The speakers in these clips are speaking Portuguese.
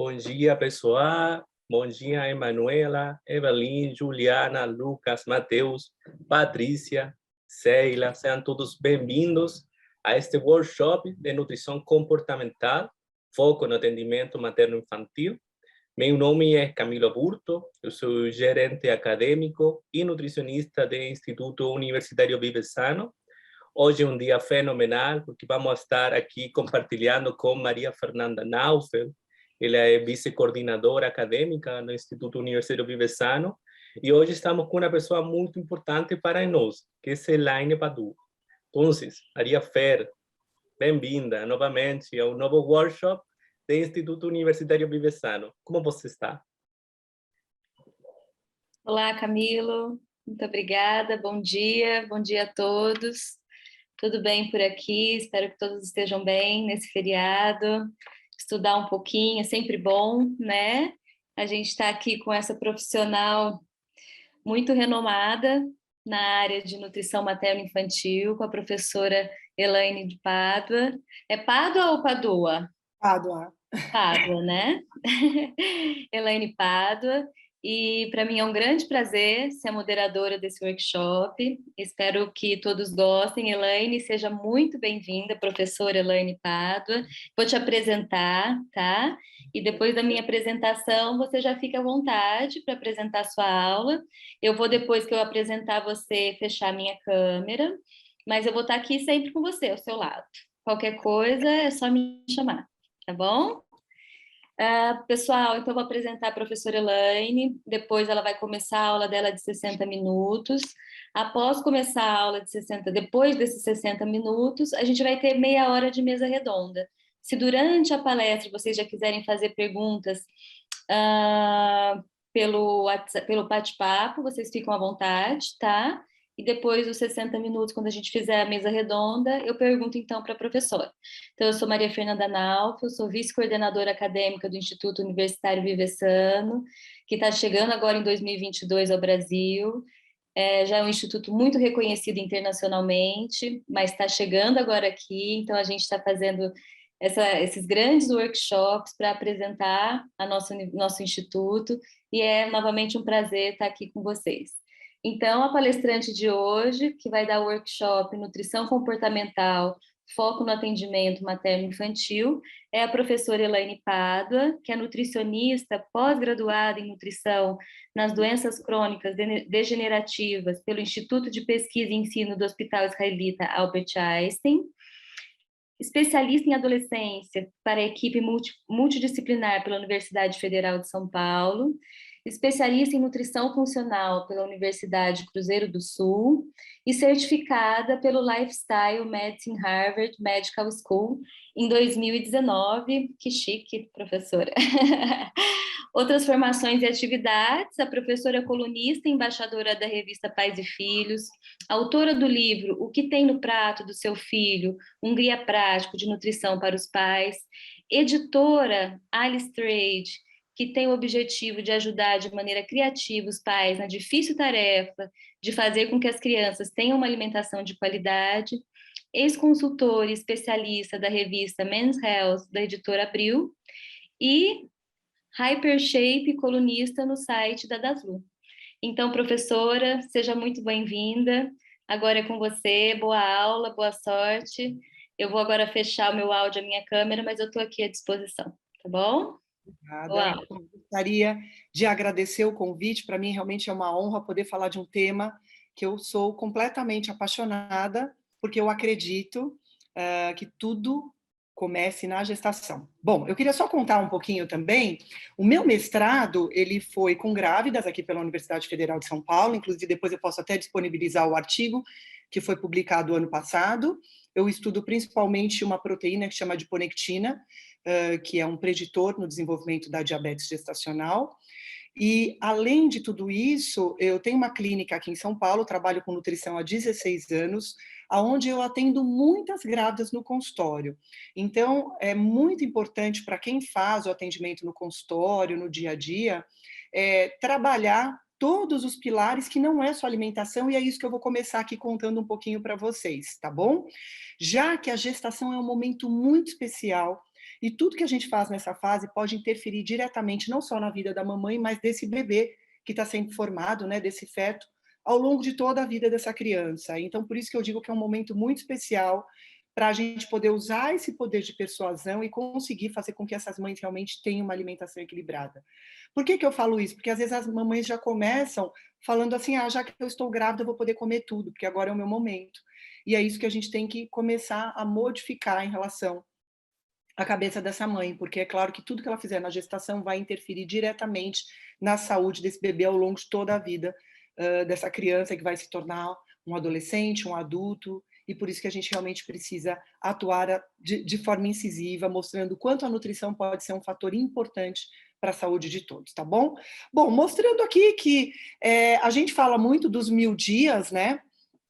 Bom dia, pessoal. Bom dia, Emanuela, Evelyn, Juliana, Lucas, Mateus, Patrícia, Sheila. Sejam todos bem-vindos a este workshop de nutrição comportamental, foco no atendimento materno-infantil. Meu nome é Camilo Aburto, eu sou gerente acadêmico e nutricionista do Instituto Universitário Vivesano. Hoje é um dia fenomenal, porque vamos estar aqui compartilhando com Maria Fernanda Naufel. Ela é vice-coordenadora acadêmica no Instituto Universitário Vivesano. E hoje estamos com uma pessoa muito importante para nós, que é Elaine Padua. Então, Maria Fer, bem-vinda novamente ao novo workshop do Instituto Universitário Vivesano. Como você está? Olá, Camilo. Muito obrigada. Bom dia a todos. Tudo bem por aqui? Espero que todos estejam bem nesse feriado. Estudar um pouquinho é sempre bom, né? A gente está aqui com essa profissional muito renomada na área de nutrição materno-infantil, com a professora Elaine de Pádua. É Pádua ou Padua? Pádua. Pádua, né? Elaine Pádua. E para mim é um grande prazer ser a moderadora desse workshop. Espero que todos gostem. Elaine, seja muito bem-vinda, professora Elaine Pádua. Vou te apresentar, tá? E depois da minha apresentação, você já fica à vontade para apresentar a sua aula. Eu vou, depois que eu apresentar você, fechar a minha câmera, mas eu vou estar aqui sempre com você, ao seu lado. Qualquer coisa, é só me chamar, tá bom? Pessoal, então eu vou apresentar a professora Elaine, depois ela vai começar a aula dela de 60 minutos. Após começar a aula de 60, depois desses 60 minutos, a gente vai ter meia hora de mesa redonda. Se durante a palestra vocês já quiserem fazer perguntas pelo bate-papo, vocês ficam à vontade, tá? E depois dos 60 minutos, quando a gente fizer a mesa redonda, eu pergunto então para a professora. Então, eu sou Maria Fernanda Naufel, sou vice-coordenadora acadêmica do Instituto Universitário Vivesano, que está chegando agora em 2022 ao Brasil. Já é um instituto muito reconhecido internacionalmente, mas está chegando agora aqui, então a gente está fazendo esses grandes workshops para apresentar nosso instituto, e é novamente um prazer estar aqui com vocês. Então, a palestrante de hoje, que vai dar o workshop Nutrição Comportamental, Foco no Atendimento Materno-Infantil, é a professora Elaine Pádua, que é nutricionista pós-graduada em nutrição nas doenças crônicas degenerativas pelo Instituto de Pesquisa e Ensino do Hospital Israelita Albert Einstein, especialista em adolescência para a equipe multidisciplinar pela Universidade Federal de São Paulo, especialista em nutrição funcional pela Universidade Cruzeiro do Sul e certificada pelo Lifestyle Medicine Harvard Medical School em 2019. Que chique, professora! Outras formações e atividades: a professora é colunista e embaixadora da revista Pais e Filhos, autora do livro O que tem no prato do seu filho, um guia prático de nutrição para os pais, editora Alice Trade, que tem o objetivo de ajudar de maneira criativa os pais na difícil tarefa de fazer com que as crianças tenham uma alimentação de qualidade, ex-consultora e especialista da revista Men's Health, da editora Abril, e Hypershape, colunista no site da Daslu. Então, professora, seja muito bem-vinda. Agora é com você, boa aula, boa sorte. Eu vou agora fechar o meu áudio, a minha câmera, mas eu estou aqui à disposição, tá bom? Obrigada. Eu gostaria de agradecer o convite. Para mim, realmente é uma honra poder falar de um tema que eu sou completamente apaixonada, porque eu acredito que tudo comece na gestação. Bom, eu queria só contar um pouquinho também. O meu mestrado, ele foi com grávidas aqui pela Universidade Federal de São Paulo, inclusive depois eu posso até disponibilizar o artigo que foi publicado ano passado. Eu estudo principalmente uma proteína que chama de adiponectina, que é um preditor no desenvolvimento da diabetes gestacional. E, além de tudo isso, eu tenho uma clínica aqui em São Paulo, trabalho com nutrição há 16 anos, onde eu atendo muitas grávidas no consultório. Então, é muito importante para quem faz o atendimento no consultório, no dia a dia, trabalhar todos os pilares que não é só alimentação, e é isso que eu vou começar aqui contando um pouquinho para vocês, tá bom? Já que a gestação é um momento muito especial, E tudo que a gente faz nessa fase pode interferir diretamente, não só na vida da mamãe, mas desse bebê que está sendo formado, né, desse feto, ao longo de toda a vida dessa criança. Então, por isso que eu digo que é um momento muito especial para a gente poder usar esse poder de persuasão e conseguir fazer com que essas mães realmente tenham uma alimentação equilibrada. Por que eu falo isso? Porque às vezes as mamães já começam falando assim, já que eu estou grávida, eu vou poder comer tudo, porque agora é o meu momento. E é isso que a gente tem que começar a modificar em relação à cabeça dessa mãe, porque é claro que tudo que ela fizer na gestação vai interferir diretamente na saúde desse bebê ao longo de toda a vida dessa criança que vai se tornar um adolescente, um adulto, e por isso que a gente realmente precisa atuar de forma incisiva, mostrando quanto a nutrição pode ser um fator importante para a saúde de todos, tá bom? Bom, mostrando aqui que a gente fala muito dos 1000 dias, né?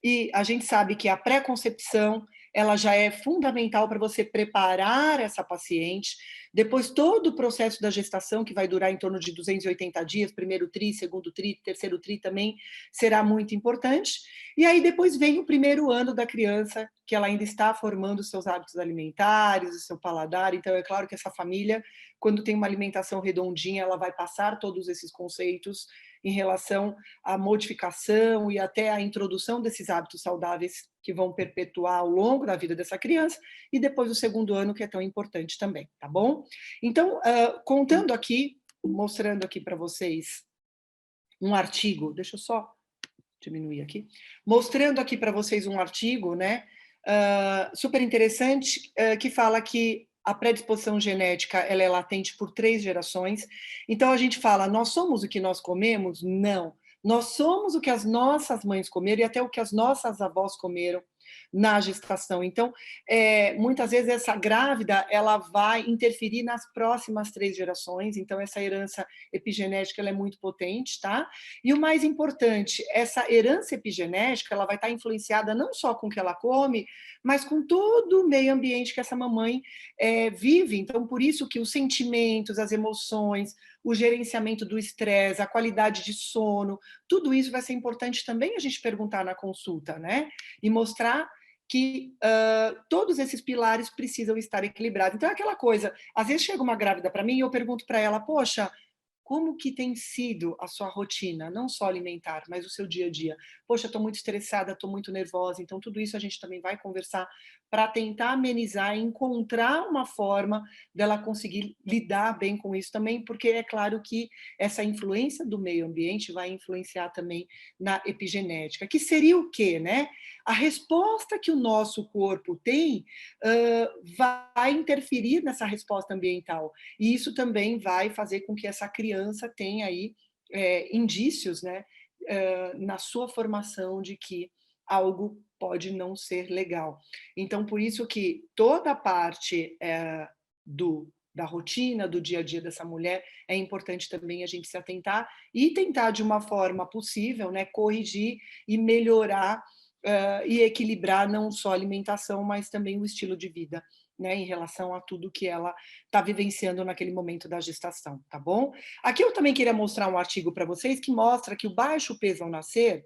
E a gente sabe que a pré-concepção ela já é fundamental para você preparar essa paciente. Depois, todo o processo da gestação, que vai durar em torno de 280 dias, primeiro tri, segundo tri, terceiro tri também será muito importante. E aí depois vem o primeiro ano da criança, que ela ainda está formando os seus hábitos alimentares, o seu paladar. Então, é claro que essa família, quando tem uma alimentação redondinha, ela vai passar todos esses conceitos em relação à modificação e até à introdução desses hábitos saudáveis que vão perpetuar ao longo da vida dessa criança, e depois o segundo ano, que é tão importante também, tá bom? Então, contando aqui, mostrando aqui para vocês um artigo, deixa eu só diminuir aqui, mostrando aqui para vocês um artigo, né, super interessante, que fala que a predisposição genética ela é latente por 3 gerações. Então a gente fala, nós somos o que nós comemos? Não. Nós somos o que as nossas mães comeram e até o que as nossas avós comeram na gestação. Então, muitas vezes essa grávida ela vai interferir nas próximas 3 gerações. Então, essa herança epigenética ela é muito potente, tá? E o mais importante, essa herança epigenética ela vai estar influenciada não só com o que ela come, mas com todo o meio ambiente que essa mamãe vive. Então, por isso que os sentimentos, as emoções, o gerenciamento do estresse, a qualidade de sono, tudo isso vai ser importante também a gente perguntar na consulta, né? E mostrar que todos esses pilares precisam estar equilibrados. Então, é aquela coisa, às vezes chega uma grávida para mim e eu pergunto para ela, poxa, como que tem sido a sua rotina, não só alimentar, mas o seu dia a dia? Poxa, estou muito estressada, estou muito nervosa. Então, tudo isso a gente também vai conversar para tentar amenizar e encontrar uma forma dela conseguir lidar bem com isso também, porque é claro que essa influência do meio ambiente vai influenciar também na epigenética, que seria o quê, né? A resposta que o nosso corpo tem vai interferir nessa resposta ambiental. E isso também vai fazer com que essa criança tenha aí indícios, né, na sua formação de que algo pode não ser legal. Então, por isso que toda a parte da rotina, do dia a dia dessa mulher, é importante também a gente se atentar e tentar, de uma forma possível, né, corrigir e melhorar e equilibrar não só a alimentação, mas também o estilo de vida, né, em relação a tudo que ela está vivenciando naquele momento da gestação, tá bom? Aqui eu também queria mostrar um artigo para vocês que mostra que o baixo peso ao nascer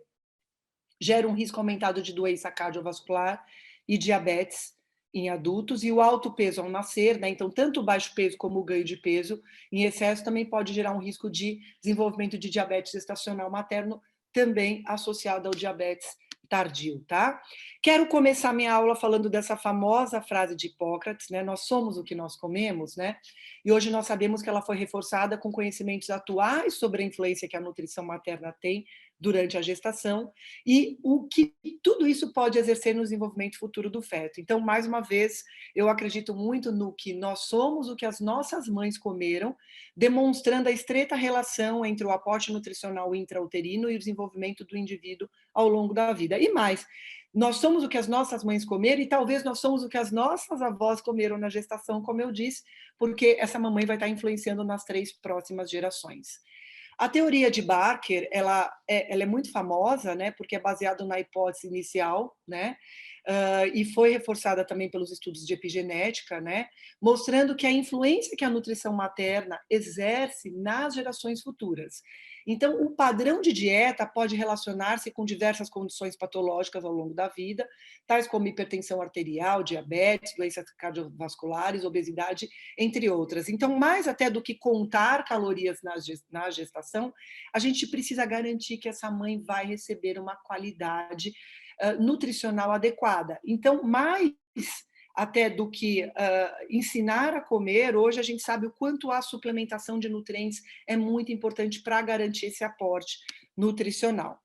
gera um risco aumentado de doença cardiovascular e diabetes em adultos, e o alto peso ao nascer, né, então tanto o baixo peso como o ganho de peso em excesso também pode gerar um risco de desenvolvimento de diabetes gestacional materno, também associado ao diabetes tardio, tá? Quero começar minha aula falando dessa famosa frase de Hipócrates, né? Nós somos o que nós comemos, né? E hoje nós sabemos que ela foi reforçada com conhecimentos atuais sobre a influência que a nutrição materna tem durante a gestação e o que tudo isso pode exercer no desenvolvimento futuro do feto. Então, mais uma vez, eu acredito muito no que nós somos, o que as nossas mães comeram, demonstrando a estreita relação entre o aporte nutricional intrauterino e o desenvolvimento do indivíduo ao longo da vida. E mais, nós somos o que as nossas mães comeram e talvez nós somos o que as nossas avós comeram na gestação, como eu disse, porque essa mamãe vai estar influenciando nas 3 próximas gerações. A teoria de Barker, ela é muito famosa, né, porque é baseada na hipótese inicial, né, e foi reforçada também pelos estudos de epigenética, né, mostrando que a influência que a nutrição materna exerce nas gerações futuras. Então, o padrão de dieta pode relacionar-se com diversas condições patológicas ao longo da vida, tais como hipertensão arterial, diabetes, doenças cardiovasculares, obesidade, entre outras. Então, mais até do que contar calorias na gestação, a gente precisa garantir que essa mãe vai receber uma qualidade nutricional adequada. Então, mais até do que ensinar a comer, hoje a gente sabe o quanto a suplementação de nutrientes é muito importante para garantir esse aporte nutricional.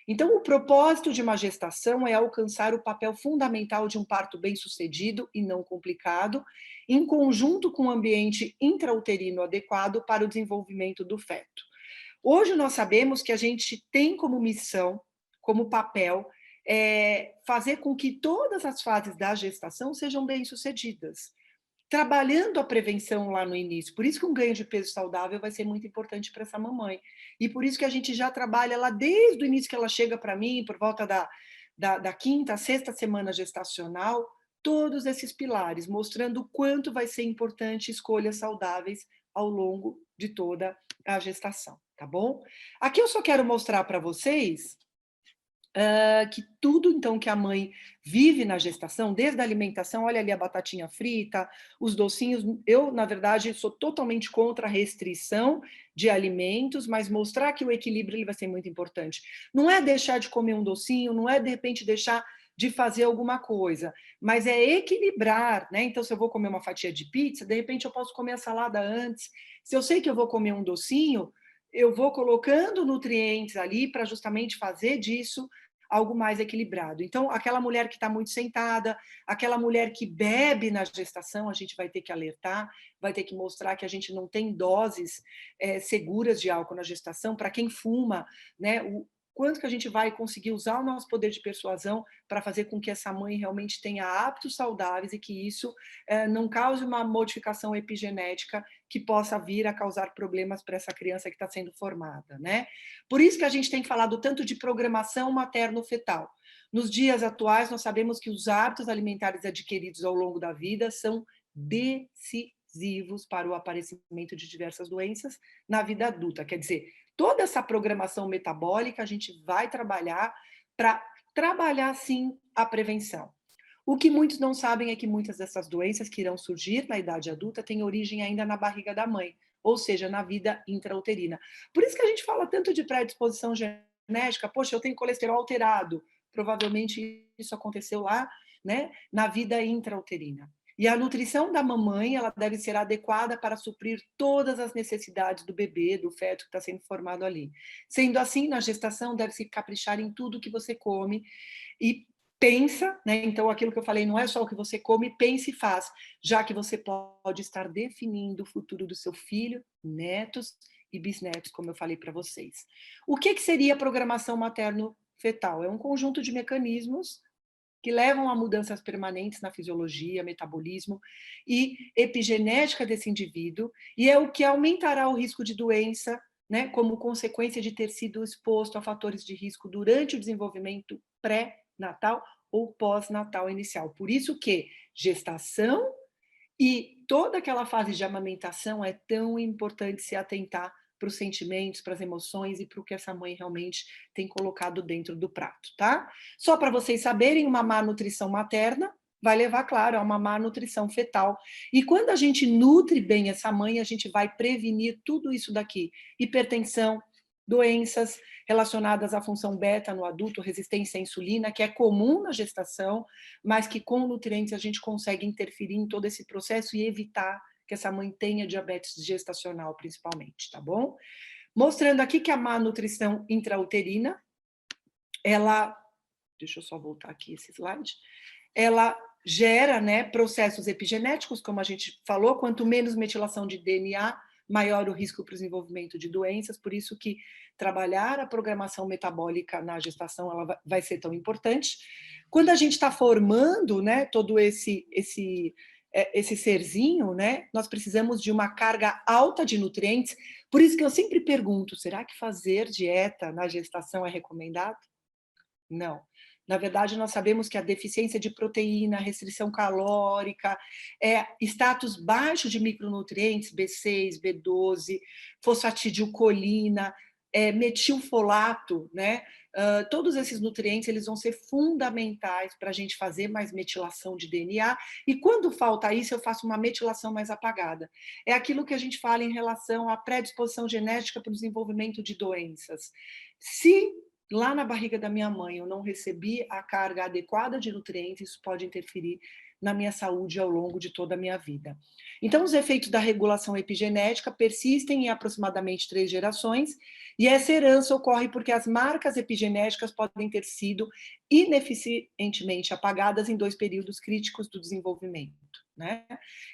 Então, o propósito de uma gestação é alcançar o papel fundamental de um parto bem-sucedido e não complicado, em conjunto com um ambiente intrauterino adequado para o desenvolvimento do feto. Hoje nós sabemos que a gente tem como missão, como papel, fazer com que todas as fases da gestação sejam bem-sucedidas, trabalhando a prevenção lá no início. Por isso que um ganho de peso saudável vai ser muito importante para essa mamãe. E por isso que a gente já trabalha lá desde o início que ela chega para mim, por volta da quinta, sexta semana gestacional, todos esses pilares, mostrando o quanto vai ser importante escolhas saudáveis ao longo de toda a gestação, tá bom? Aqui eu só quero mostrar para vocês que tudo, então, que a mãe vive na gestação, desde a alimentação, olha ali a batatinha frita, os docinhos, eu, na verdade, sou totalmente contra a restrição de alimentos, mas mostrar que o equilíbrio ele vai ser muito importante. Não é deixar de comer um docinho, não é, de repente, deixar de fazer alguma coisa, mas é equilibrar, né? Então, se eu vou comer uma fatia de pizza, de repente eu posso comer a salada antes. Se eu sei que eu vou comer um docinho, eu vou colocando nutrientes ali para justamente fazer disso algo mais equilibrado. Então, aquela mulher que está muito sentada, aquela mulher que bebe na gestação, a gente vai ter que alertar, vai ter que mostrar que a gente não tem doses seguras de álcool na gestação. Para quem fuma, né, quanto que a gente vai conseguir usar o nosso poder de persuasão para fazer com que essa mãe realmente tenha hábitos saudáveis e que isso não cause uma modificação epigenética que possa vir a causar problemas para essa criança que está sendo formada, né? Por isso que a gente tem falado tanto de programação materno-fetal. Nos dias atuais, nós sabemos que os hábitos alimentares adquiridos ao longo da vida são decisivos para o aparecimento de diversas doenças na vida adulta. Quer dizer, toda essa programação metabólica a gente vai trabalhar para trabalhar, sim, a prevenção. O que muitos não sabem é que muitas dessas doenças que irão surgir na idade adulta têm origem ainda na barriga da mãe, ou seja, na vida intrauterina. Por isso que a gente fala tanto de predisposição genética. Poxa, eu tenho colesterol alterado. Provavelmente isso aconteceu lá, né, na vida intrauterina. E a nutrição da mamãe, ela deve ser adequada para suprir todas as necessidades do bebê, do feto que está sendo formado ali. Sendo assim, na gestação, deve-se caprichar em tudo que você come e pensa, né? Então, aquilo que eu falei, não é só o que você come, pense e faz, já que você pode estar definindo o futuro do seu filho, netos e bisnetos, como eu falei para vocês. O que seria a programação materno-fetal? É um conjunto de mecanismos que levam a mudanças permanentes na fisiologia, metabolismo e epigenética desse indivíduo, e é o que aumentará o risco de doença, né, como consequência de ter sido exposto a fatores de risco durante o desenvolvimento pré-natal ou pós-natal inicial. Por isso que gestação e toda aquela fase de amamentação é tão importante se atentar para os sentimentos, para as emoções e para o que essa mãe realmente tem colocado dentro do prato, tá? Só para vocês saberem, uma má nutrição materna vai levar, claro, a uma má nutrição fetal. E quando a gente nutre bem essa mãe, a gente vai prevenir tudo isso daqui: hipertensão, doenças relacionadas à função beta no adulto, resistência à insulina, que é comum na gestação, mas que com nutrientes a gente consegue interferir em todo esse processo e evitar que essa mãe tenha diabetes gestacional, principalmente, tá bom? Mostrando aqui que a má nutrição intrauterina, ela, deixa eu só voltar aqui esse slide, ela gera, né, processos epigenéticos, como a gente falou, quanto menos metilação de DNA, maior o risco para o desenvolvimento de doenças, por isso que trabalhar a programação metabólica na gestação ela vai ser tão importante. Quando a gente está formando, né, todo esse serzinho, né, nós precisamos de uma carga alta de nutrientes, por isso que eu sempre pergunto, será que fazer dieta na gestação é recomendado? Não. Na verdade, nós sabemos que a deficiência de proteína, restrição calórica, status baixo de micronutrientes, B6, B12, fosfatidilcolina, metilfolato, né? Todos esses nutrientes eles vão ser fundamentais para a gente fazer mais metilação de DNA, e quando falta isso, eu faço uma metilação mais apagada. É aquilo que a gente fala em relação à predisposição genética para o desenvolvimento de doenças. Se lá na barriga da minha mãe eu não recebi a carga adequada de nutrientes, isso pode interferir na minha saúde ao longo de toda a minha vida. Então, os efeitos da regulação epigenética persistem em aproximadamente 3 gerações, e essa herança ocorre porque as marcas epigenéticas podem ter sido ineficientemente apagadas em 2 períodos críticos do desenvolvimento, né?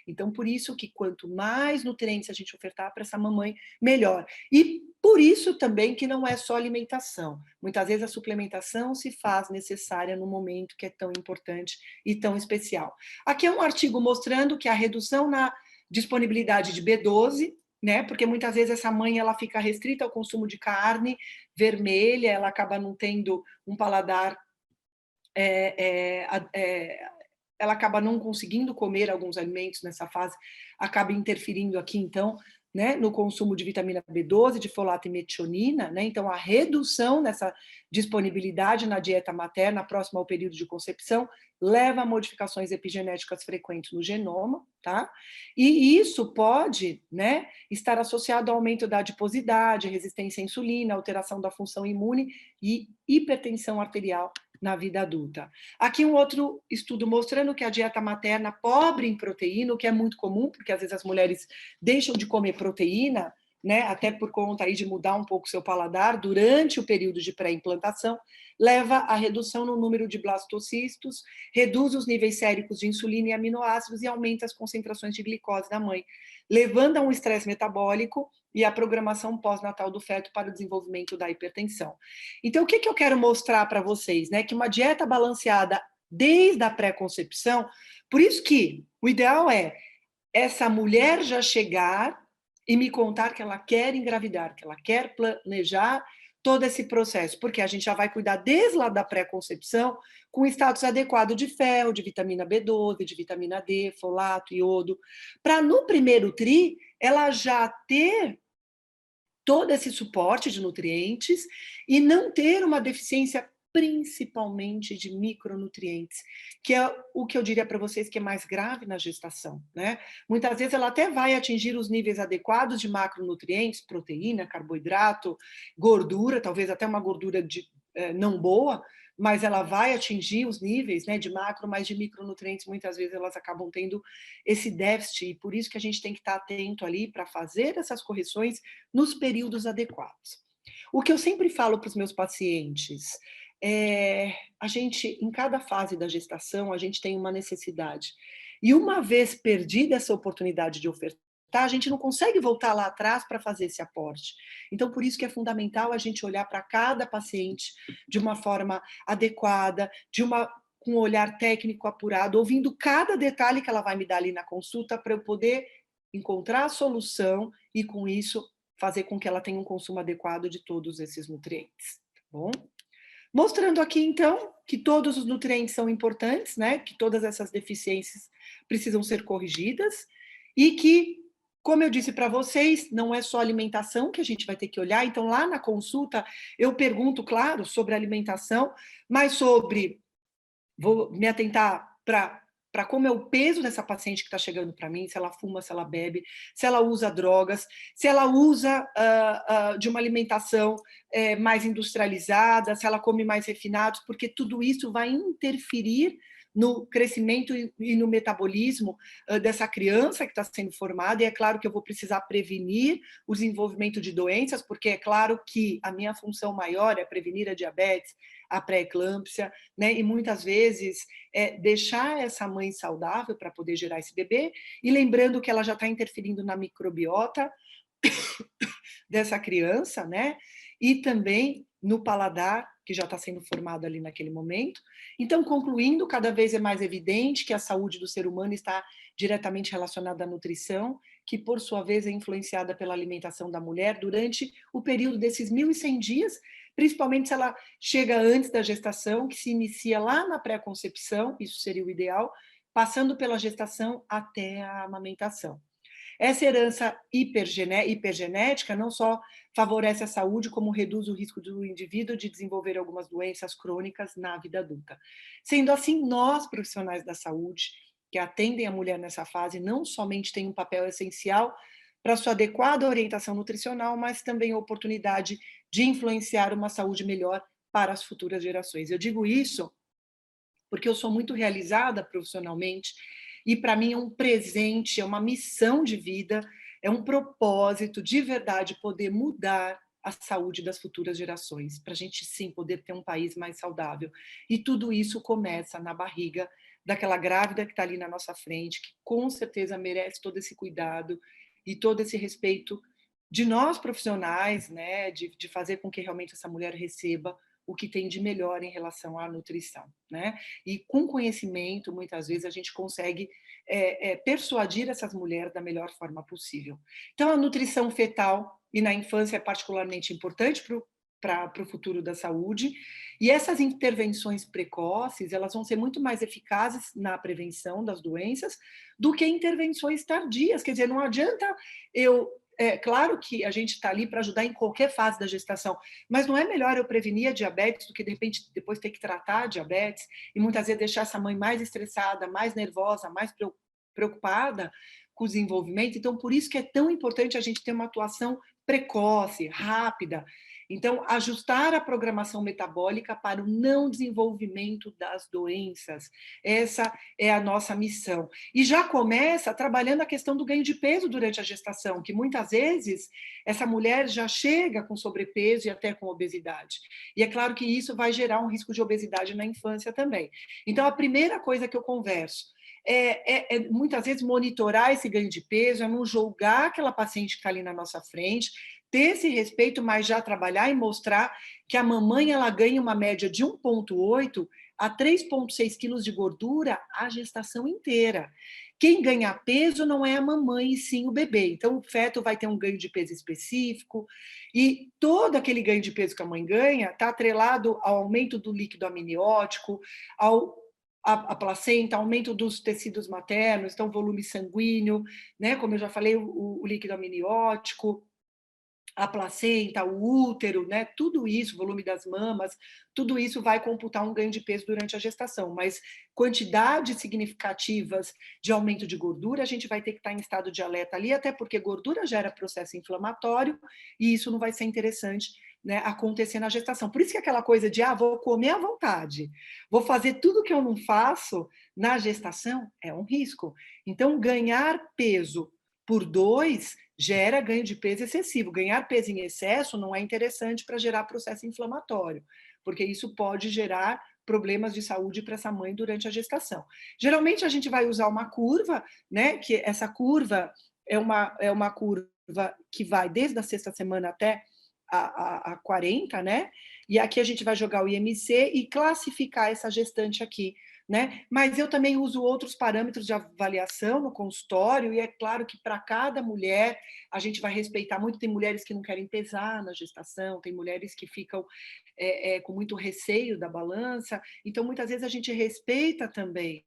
Então, por isso que quanto mais nutrientes a gente ofertar para essa mamãe, melhor. E por isso também que não é só alimentação. Muitas vezes a suplementação se faz necessária no momento que é tão importante e tão especial. Aqui é um artigo mostrando que a redução na disponibilidade de B12, né? Porque muitas vezes essa mãe ela fica restrita ao consumo de carne vermelha, ela acaba não tendo um paladar, ela acaba não conseguindo comer alguns alimentos nessa fase, acaba interferindo aqui, então, né, no consumo de vitamina B12, de folato e metionina, né? Então, a redução nessa disponibilidade na dieta materna, próxima ao período de concepção, leva a modificações epigenéticas frequentes no genoma, tá? E isso pode, né, estar associado ao aumento da adiposidade, resistência à insulina, alteração da função imune e hipertensão arterial na vida adulta. Aqui um outro estudo mostrando que a dieta materna pobre em proteína, o que é muito comum, porque às vezes as mulheres deixam de comer proteína, né, até por conta aí de mudar um pouco o seu paladar durante o período de pré-implantação, leva à redução no número de blastocistos, reduz os níveis séricos de insulina e aminoácidos e aumenta as concentrações de glicose da mãe, levando a um estresse metabólico e a programação pós-natal do feto para o desenvolvimento da hipertensão. Então, o que eu quero mostrar para vocês, né? Que uma dieta balanceada desde a pré-concepção, por isso que o ideal é essa mulher já chegar e me contar que ela quer engravidar, que ela quer planejar todo esse processo, porque a gente já vai cuidar desde lá da pré-concepção com status adequado de ferro, de vitamina B12, de vitamina D, folato, iodo, para no primeiro tri ela já ter todo esse suporte de nutrientes e não ter uma deficiência principalmente de micronutrientes, que é o que eu diria para vocês que é mais grave na gestação, né? Muitas vezes ela até vai atingir os níveis adequados de macronutrientes, proteína, carboidrato, gordura, talvez até uma gordura não boa, mas ela vai atingir os níveis, né, de macro, mas de micronutrientes, muitas vezes elas acabam tendo esse déficit, e por isso que a gente tem que estar atento ali para fazer essas correções nos períodos adequados. O que eu sempre falo para os meus pacientes a gente, em cada fase da gestação, a gente tem uma necessidade. E uma vez perdida essa oportunidade de ofertar, a gente não consegue voltar lá atrás para fazer esse aporte. Então, por isso que é fundamental a gente olhar para cada paciente de uma forma adequada, com um olhar técnico apurado, ouvindo cada detalhe que ela vai me dar ali na consulta para eu poder encontrar a solução e, com isso, fazer com que ela tenha um consumo adequado de todos esses nutrientes. Tá bom? Mostrando aqui, então, que todos os nutrientes são importantes, né? Que todas essas deficiências precisam ser corrigidas e que, como eu disse para vocês, não é só alimentação que a gente vai ter que olhar. Então, lá na consulta, eu pergunto, claro, sobre alimentação, mas vou me atentar para como é o peso dessa paciente que está chegando para mim, se ela fuma, se ela bebe, se ela usa drogas, se ela usa de uma alimentação mais industrializada, se ela come mais refinados, porque tudo isso vai interferir no crescimento e no metabolismo dessa criança que está sendo formada, e é claro que eu vou precisar prevenir o desenvolvimento de doenças, porque é claro que a minha função maior é prevenir a diabetes, a pré-eclâmpsia, né? E muitas vezes deixar essa mãe saudável para poder gerar esse bebê, e lembrando que ela já está interferindo na microbiota dessa criança, né? E também no paladar, que já está sendo formado ali naquele momento. Então, concluindo, cada vez é mais evidente que a saúde do ser humano está diretamente relacionada à nutrição, que, por sua vez, é influenciada pela alimentação da mulher durante o período desses 1.100 dias, principalmente se ela chega antes da gestação, que se inicia lá na pré-concepção, isso seria o ideal, passando pela gestação até a amamentação. Essa herança hipergenética não só favorece a saúde, como reduz o risco do indivíduo de desenvolver algumas doenças crônicas na vida adulta. Sendo assim, nós, profissionais da saúde, que atendem a mulher nessa fase, não somente têm um papel essencial para sua adequada orientação nutricional, mas também a oportunidade de influenciar uma saúde melhor para as futuras gerações. Eu digo isso porque eu sou muito realizada profissionalmente e para mim é um presente, é uma missão de vida, é um propósito de verdade poder mudar a saúde das futuras gerações, para a gente sim poder ter um país mais saudável. E tudo isso começa na barriga daquela grávida que está ali na nossa frente, que com certeza merece todo esse cuidado e todo esse respeito de nós profissionais, né, de fazer com que realmente essa mulher receba o que tem de melhor em relação à nutrição, né? E com conhecimento, muitas vezes, a gente consegue persuadir essas mulheres da melhor forma possível. Então, a nutrição fetal e na infância é particularmente importante para o futuro da saúde, e essas intervenções precoces, elas vão ser muito mais eficazes na prevenção das doenças do que intervenções tardias, quer dizer, não adianta eu... É claro que a gente está ali para ajudar em qualquer fase da gestação, mas não é melhor eu prevenir a diabetes do que, de repente, depois ter que tratar a diabetes e muitas vezes deixar essa mãe mais estressada, mais nervosa, mais preocupada com o desenvolvimento. Então, por isso que é tão importante a gente ter uma atuação precoce, rápida. Então, ajustar a programação metabólica para o não desenvolvimento das doenças. Essa é a nossa missão. E já começa trabalhando a questão do ganho de peso durante a gestação, que muitas vezes essa mulher já chega com sobrepeso e até com obesidade. E é claro que isso vai gerar um risco de obesidade na infância também. Então, a primeira coisa que eu converso muitas vezes monitorar esse ganho de peso, é não julgar aquela paciente que está ali na nossa frente, ter esse respeito, mas já trabalhar e mostrar que a mamãe ela ganha uma média de 1,8 a 3,6 quilos de gordura a gestação inteira. Quem ganha peso não é a mamãe, e sim o bebê. Então, o feto vai ter um ganho de peso específico e todo aquele ganho de peso que a mãe ganha está atrelado ao aumento do líquido amniótico, a placenta, aumento dos tecidos maternos, então volume sanguíneo, né? Como eu já falei, o líquido amniótico, a placenta, o útero, né? Tudo isso, volume das mamas, tudo isso vai computar um ganho de peso durante a gestação, mas quantidades significativas de aumento de gordura, a gente vai ter que estar em estado de alerta ali, até porque gordura gera processo inflamatório e isso não vai ser interessante, né, acontecer na gestação. Por isso que aquela coisa de vou comer à vontade, vou fazer tudo que eu não faço na gestação é um risco. Então, ganhar peso por 2 gera ganho de peso excessivo. Ganhar peso em excesso não é interessante para gerar processo inflamatório, porque isso pode gerar problemas de saúde para essa mãe durante a gestação. Geralmente a gente vai usar uma curva, né? Que essa curva é uma curva que vai desde a sexta semana até a 40, né? E aqui a gente vai jogar o IMC e classificar essa gestante aqui, né? Mas eu também uso outros parâmetros de avaliação no consultório, e é claro que para cada mulher a gente vai respeitar muito. Tem mulheres que não querem pesar na gestação, tem mulheres que ficam com muito receio da balança, então muitas vezes a gente respeita também,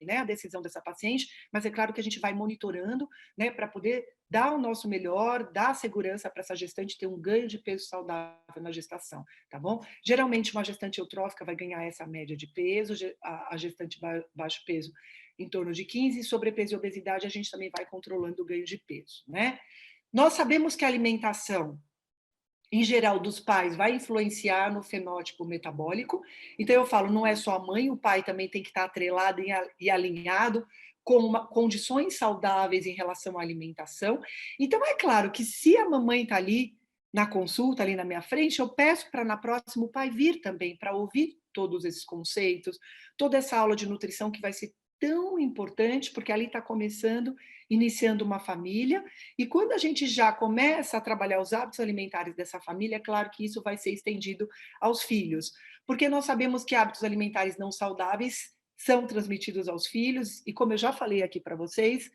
né, a decisão dessa paciente, mas é claro que a gente vai monitorando, né, para poder dar o nosso melhor, dar segurança para essa gestante ter um ganho de peso saudável na gestação, tá bom? Geralmente uma gestante eutrófica vai ganhar essa média de peso, a gestante baixo peso em torno de 15, sobrepeso e obesidade a gente também vai controlando o ganho de peso, né? Nós sabemos que a alimentação em geral, dos pais, vai influenciar no fenótipo metabólico. Então, eu falo, não é só a mãe, o pai também tem que estar atrelado e alinhado com condições saudáveis em relação à alimentação. Então, é claro que se a mamãe está ali na consulta, ali na minha frente, eu peço para na próxima o pai vir também, para ouvir todos esses conceitos, toda essa aula de nutrição que vai ser tão importante, porque ali está começando, iniciando uma família, e quando a gente já começa a trabalhar os hábitos alimentares dessa família, é claro que isso vai ser estendido aos filhos, porque nós sabemos que hábitos alimentares não saudáveis são transmitidos aos filhos, e como eu já falei aqui para vocês,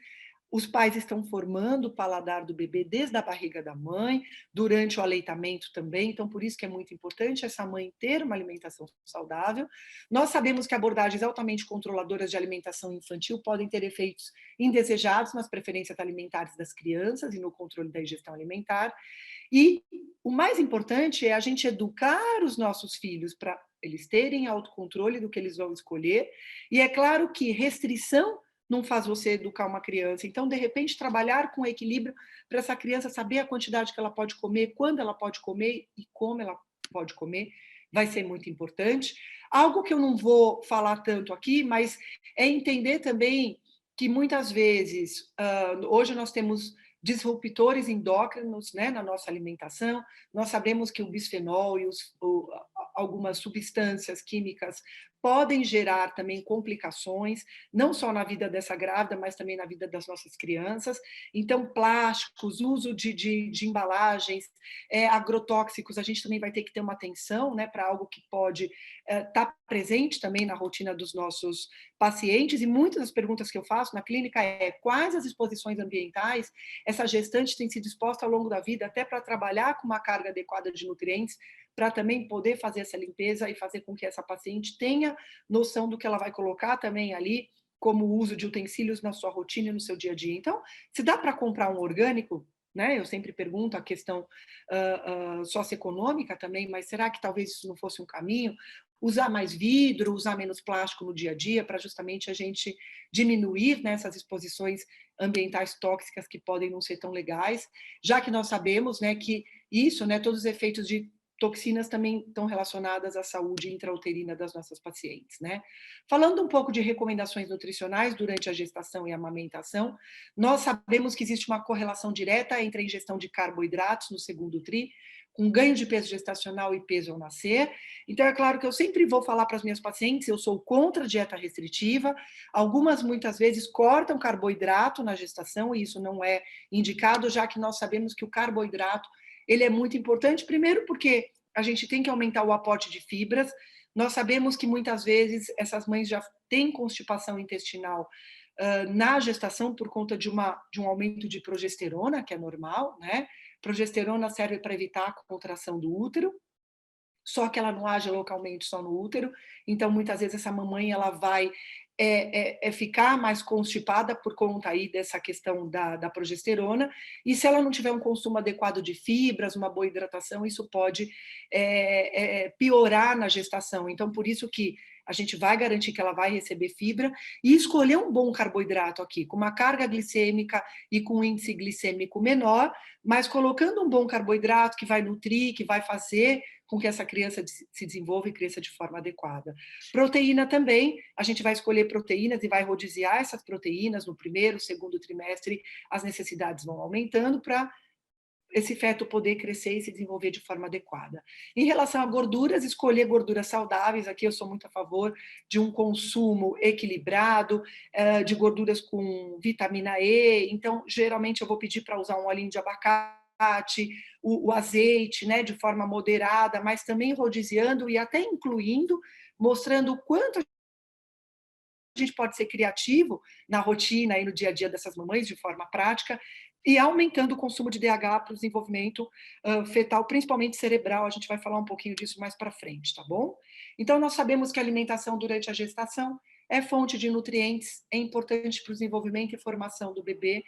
Os pais estão formando o paladar do bebê desde a barriga da mãe, durante o aleitamento também, então por isso que é muito importante essa mãe ter uma alimentação saudável. Nós sabemos que abordagens altamente controladoras de alimentação infantil podem ter efeitos indesejados nas preferências alimentares das crianças e no controle da ingestão alimentar. E o mais importante é a gente educar os nossos filhos para eles terem autocontrole do que eles vão escolher. E é claro que restrição não faz você educar uma criança. Então, de repente, trabalhar com equilíbrio para essa criança saber a quantidade que ela pode comer, quando ela pode comer e como ela pode comer, vai ser muito importante. Algo que eu não vou falar tanto aqui, mas é entender também que muitas vezes, hoje nós temos disruptores endócrinos, né, na nossa alimentação. Nós sabemos que o bisfenol e algumas substâncias químicas podem gerar também complicações, não só na vida dessa grávida, mas também na vida das nossas crianças. Então, plásticos, uso de embalagens, agrotóxicos, a gente também vai ter que ter uma atenção, né, para algo que pode estar presente também na rotina dos nossos pacientes. E muitas das perguntas que eu faço na clínica é quais as exposições ambientais essa gestante tem sido exposta ao longo da vida, até para trabalhar com uma carga adequada de nutrientes, para também poder fazer essa limpeza e fazer com que essa paciente tenha noção do que ela vai colocar também ali, como o uso de utensílios na sua rotina e no seu dia a dia. Então, se dá para comprar um orgânico, né? Eu sempre pergunto a questão socioeconômica também, mas será que talvez isso não fosse um caminho? Usar mais vidro, usar menos plástico no dia a dia, para justamente a gente diminuir, né, essas exposições ambientais tóxicas que podem não ser tão legais, já que nós sabemos, né, que isso, né, todos os efeitos de toxinas também estão relacionadas à saúde intrauterina das nossas pacientes, né? Falando um pouco de recomendações nutricionais durante a gestação e a amamentação, nós sabemos que existe uma correlação direta entre a ingestão de carboidratos no segundo tri, com ganho de peso gestacional e peso ao nascer. Então, é claro que eu sempre vou falar para as minhas pacientes, eu sou contra a dieta restritiva, algumas muitas vezes cortam carboidrato na gestação, e isso não é indicado, já que nós sabemos que o carboidrato ele é muito importante, primeiro porque a gente tem que aumentar o aporte de fibras. Nós sabemos que muitas vezes essas mães já têm constipação intestinal na gestação por conta de um aumento de progesterona, que é normal, né? Progesterona serve para evitar a contração do útero, só que ela não age localmente só no útero, então muitas vezes essa mamãe ela vai ficar mais constipada por conta aí dessa questão da progesterona, e se ela não tiver um consumo adequado de fibras, uma boa hidratação, isso pode piorar na gestação. Então, por isso que a gente vai garantir que ela vai receber fibra e escolher um bom carboidrato aqui, com uma carga glicêmica e com um índice glicêmico menor, mas colocando um bom carboidrato que vai nutrir, que vai fazer com que essa criança se desenvolva e cresça de forma adequada. Proteína também, a gente vai escolher proteínas e vai rodiziar essas proteínas no primeiro, segundo trimestre, as necessidades vão aumentando para esse feto poder crescer e se desenvolver de forma adequada. Em relação a gorduras, escolher gorduras saudáveis, aqui eu sou muito a favor de um consumo equilibrado, de gorduras com vitamina E, então, geralmente eu vou pedir para usar um olhinho de abacate, o azeite, né, de forma moderada, mas também rodiziando e até incluindo, mostrando o quanto a gente pode ser criativo na rotina e no dia a dia dessas mamães de forma prática, e aumentando o consumo de DH para o desenvolvimento fetal, principalmente cerebral. A gente vai falar um pouquinho disso mais para frente, tá bom? Então, nós sabemos que a alimentação durante a gestação é fonte de nutrientes, é importante para o desenvolvimento e formação do bebê.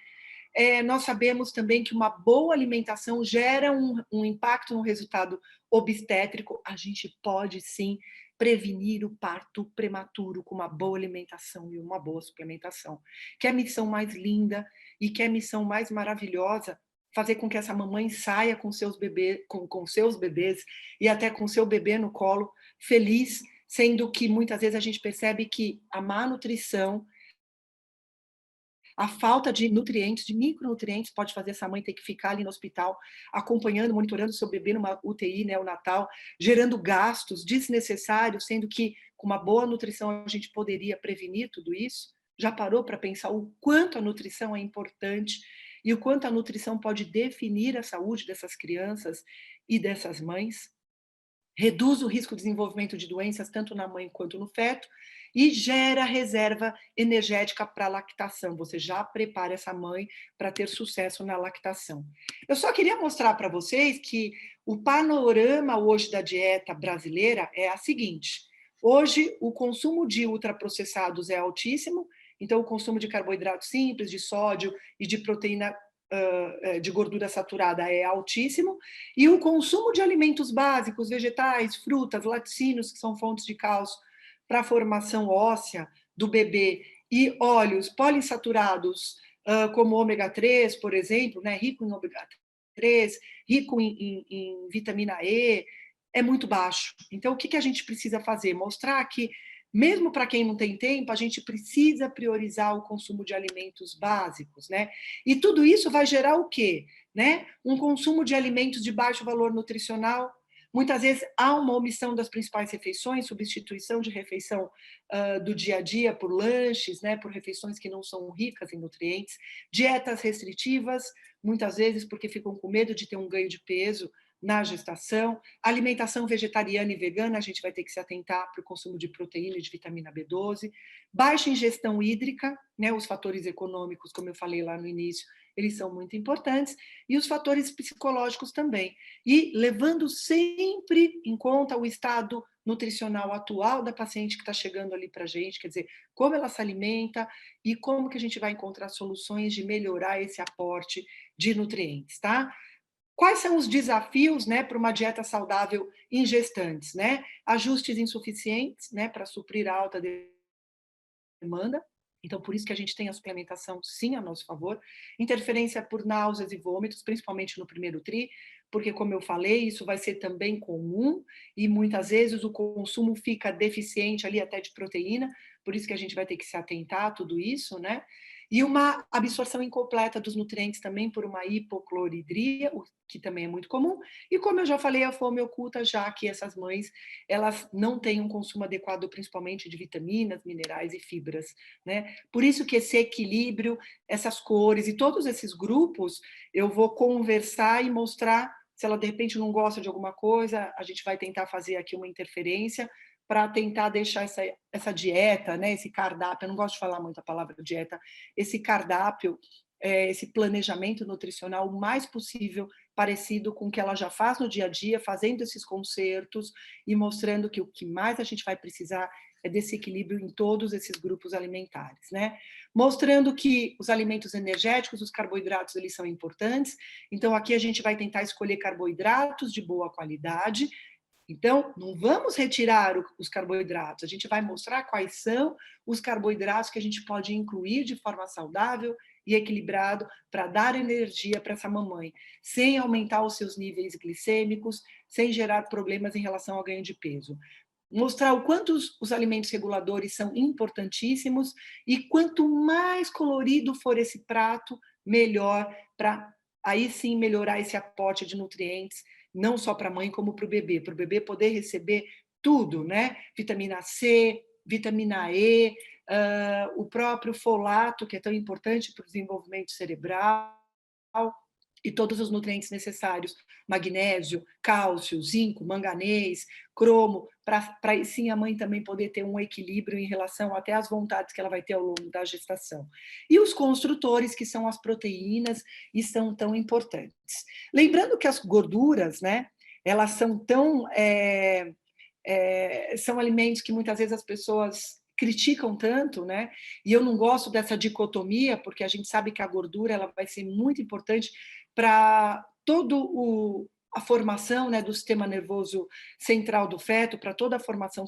Nós sabemos também que uma boa alimentação gera um impacto no resultado obstétrico. A gente pode, sim, prevenir o parto prematuro com uma boa alimentação e uma boa suplementação. Que é a missão mais linda e que é a missão mais maravilhosa, fazer com que essa mamãe saia com seus bebês e até com seu bebê no colo, feliz, sendo que muitas vezes a gente percebe que a má nutrição, a falta de nutrientes, de micronutrientes, pode fazer essa mãe ter que ficar ali no hospital, acompanhando, monitorando seu bebê numa UTI neonatal, gerando gastos desnecessários, sendo que com uma boa nutrição a gente poderia prevenir tudo isso? Já parou para pensar o quanto a nutrição é importante e o quanto a nutrição pode definir a saúde dessas crianças e dessas mães? reduz o risco de desenvolvimento de doenças tanto na mãe quanto no feto e gera reserva energética para a lactação. Você já prepara essa mãe para ter sucesso na lactação. Eu só queria mostrar para vocês que o panorama hoje da dieta brasileira é a seguinte. Hoje, o consumo de ultraprocessados é altíssimo, então o consumo de carboidrato simples, de sódio e de proteína de gordura saturada é altíssimo, e o consumo de alimentos básicos, vegetais, frutas, laticínios, que são fontes de cálcio para a formação óssea do bebê, e óleos poliinsaturados, como ômega 3, por exemplo, né, rico em ômega 3, rico em vitamina E, é muito baixo. Então, o que a gente precisa fazer? Mostrar que, mesmo para quem não tem tempo, a gente precisa priorizar o consumo de alimentos básicos, né? E tudo isso vai gerar o quê? Né? Um consumo de alimentos de baixo valor nutricional. Muitas vezes há uma omissão das principais refeições, substituição de refeição do dia a dia por lanches, né, por refeições que não são ricas em nutrientes, dietas restritivas, muitas vezes porque ficam com medo de ter um ganho de peso na gestação, alimentação vegetariana e vegana, a gente vai ter que se atentar para o consumo de proteína e de vitamina B12, baixa ingestão hídrica, né, os fatores econômicos, como eu falei lá no início, eles são muito importantes, e os fatores psicológicos também. E levando sempre em conta o estado nutricional atual da paciente que está chegando ali para a gente, quer dizer, como ela se alimenta e como que a gente vai encontrar soluções de melhorar esse aporte de nutrientes, tá? Quais são os desafios, né, para uma dieta saudável em gestantes, né? Ajustes insuficientes, né, para suprir a alta demanda. Então, por isso que a gente tem a suplementação, sim, a nosso favor. Interferência por náuseas e vômitos, principalmente no primeiro tri, porque, como eu falei, isso vai ser também comum e muitas vezes o consumo fica deficiente ali até de proteína, por isso que a gente vai ter que se atentar a tudo isso, né? E uma absorção incompleta dos nutrientes também por uma hipocloridria, o que também é muito comum. E como eu já falei, a fome oculta, já que essas mães elas não têm um consumo adequado, principalmente de vitaminas, minerais e fibras, né? Por isso que esse equilíbrio, essas cores e todos esses grupos, eu vou conversar e mostrar. Se ela de repente não gosta de alguma coisa, a gente vai tentar fazer aqui uma interferência para tentar deixar essa dieta, né, esse cardápio, eu não gosto de falar muito a palavra dieta, esse cardápio, esse planejamento nutricional o mais possível parecido com o que ela já faz no dia a dia, fazendo esses concertos e mostrando que o que mais a gente vai precisar é desse equilíbrio em todos esses grupos alimentares, né? Mostrando que os alimentos energéticos, os carboidratos, eles são importantes. Então, aqui a gente vai tentar escolher carboidratos de boa qualidade. Então, não vamos retirar os carboidratos, a gente vai mostrar quais são os carboidratos que a gente pode incluir de forma saudável e equilibrado para dar energia para essa mamãe, sem aumentar os seus níveis glicêmicos, sem gerar problemas em relação ao ganho de peso. Mostrar o quanto os alimentos reguladores são importantíssimos e quanto mais colorido for esse prato, melhor para aí sim melhorar esse aporte de nutrientes, não só para a mãe como para o bebê poder receber tudo, né? Vitamina C, vitamina E, o próprio folato, que é tão importante para o desenvolvimento cerebral, e todos os nutrientes necessários, magnésio, cálcio, zinco, manganês, cromo, para sim a mãe também poder ter um equilíbrio em relação até às vontades que ela vai ter ao longo da gestação. E os construtores, que são as proteínas, e são tão importantes. Lembrando que as gorduras, né, elas são tão... são alimentos que muitas vezes as pessoas criticam tanto, né? E eu não gosto dessa dicotomia, porque a gente sabe que a gordura ela vai ser muito importante para todo a formação, né, do sistema nervoso central do feto, para toda a formação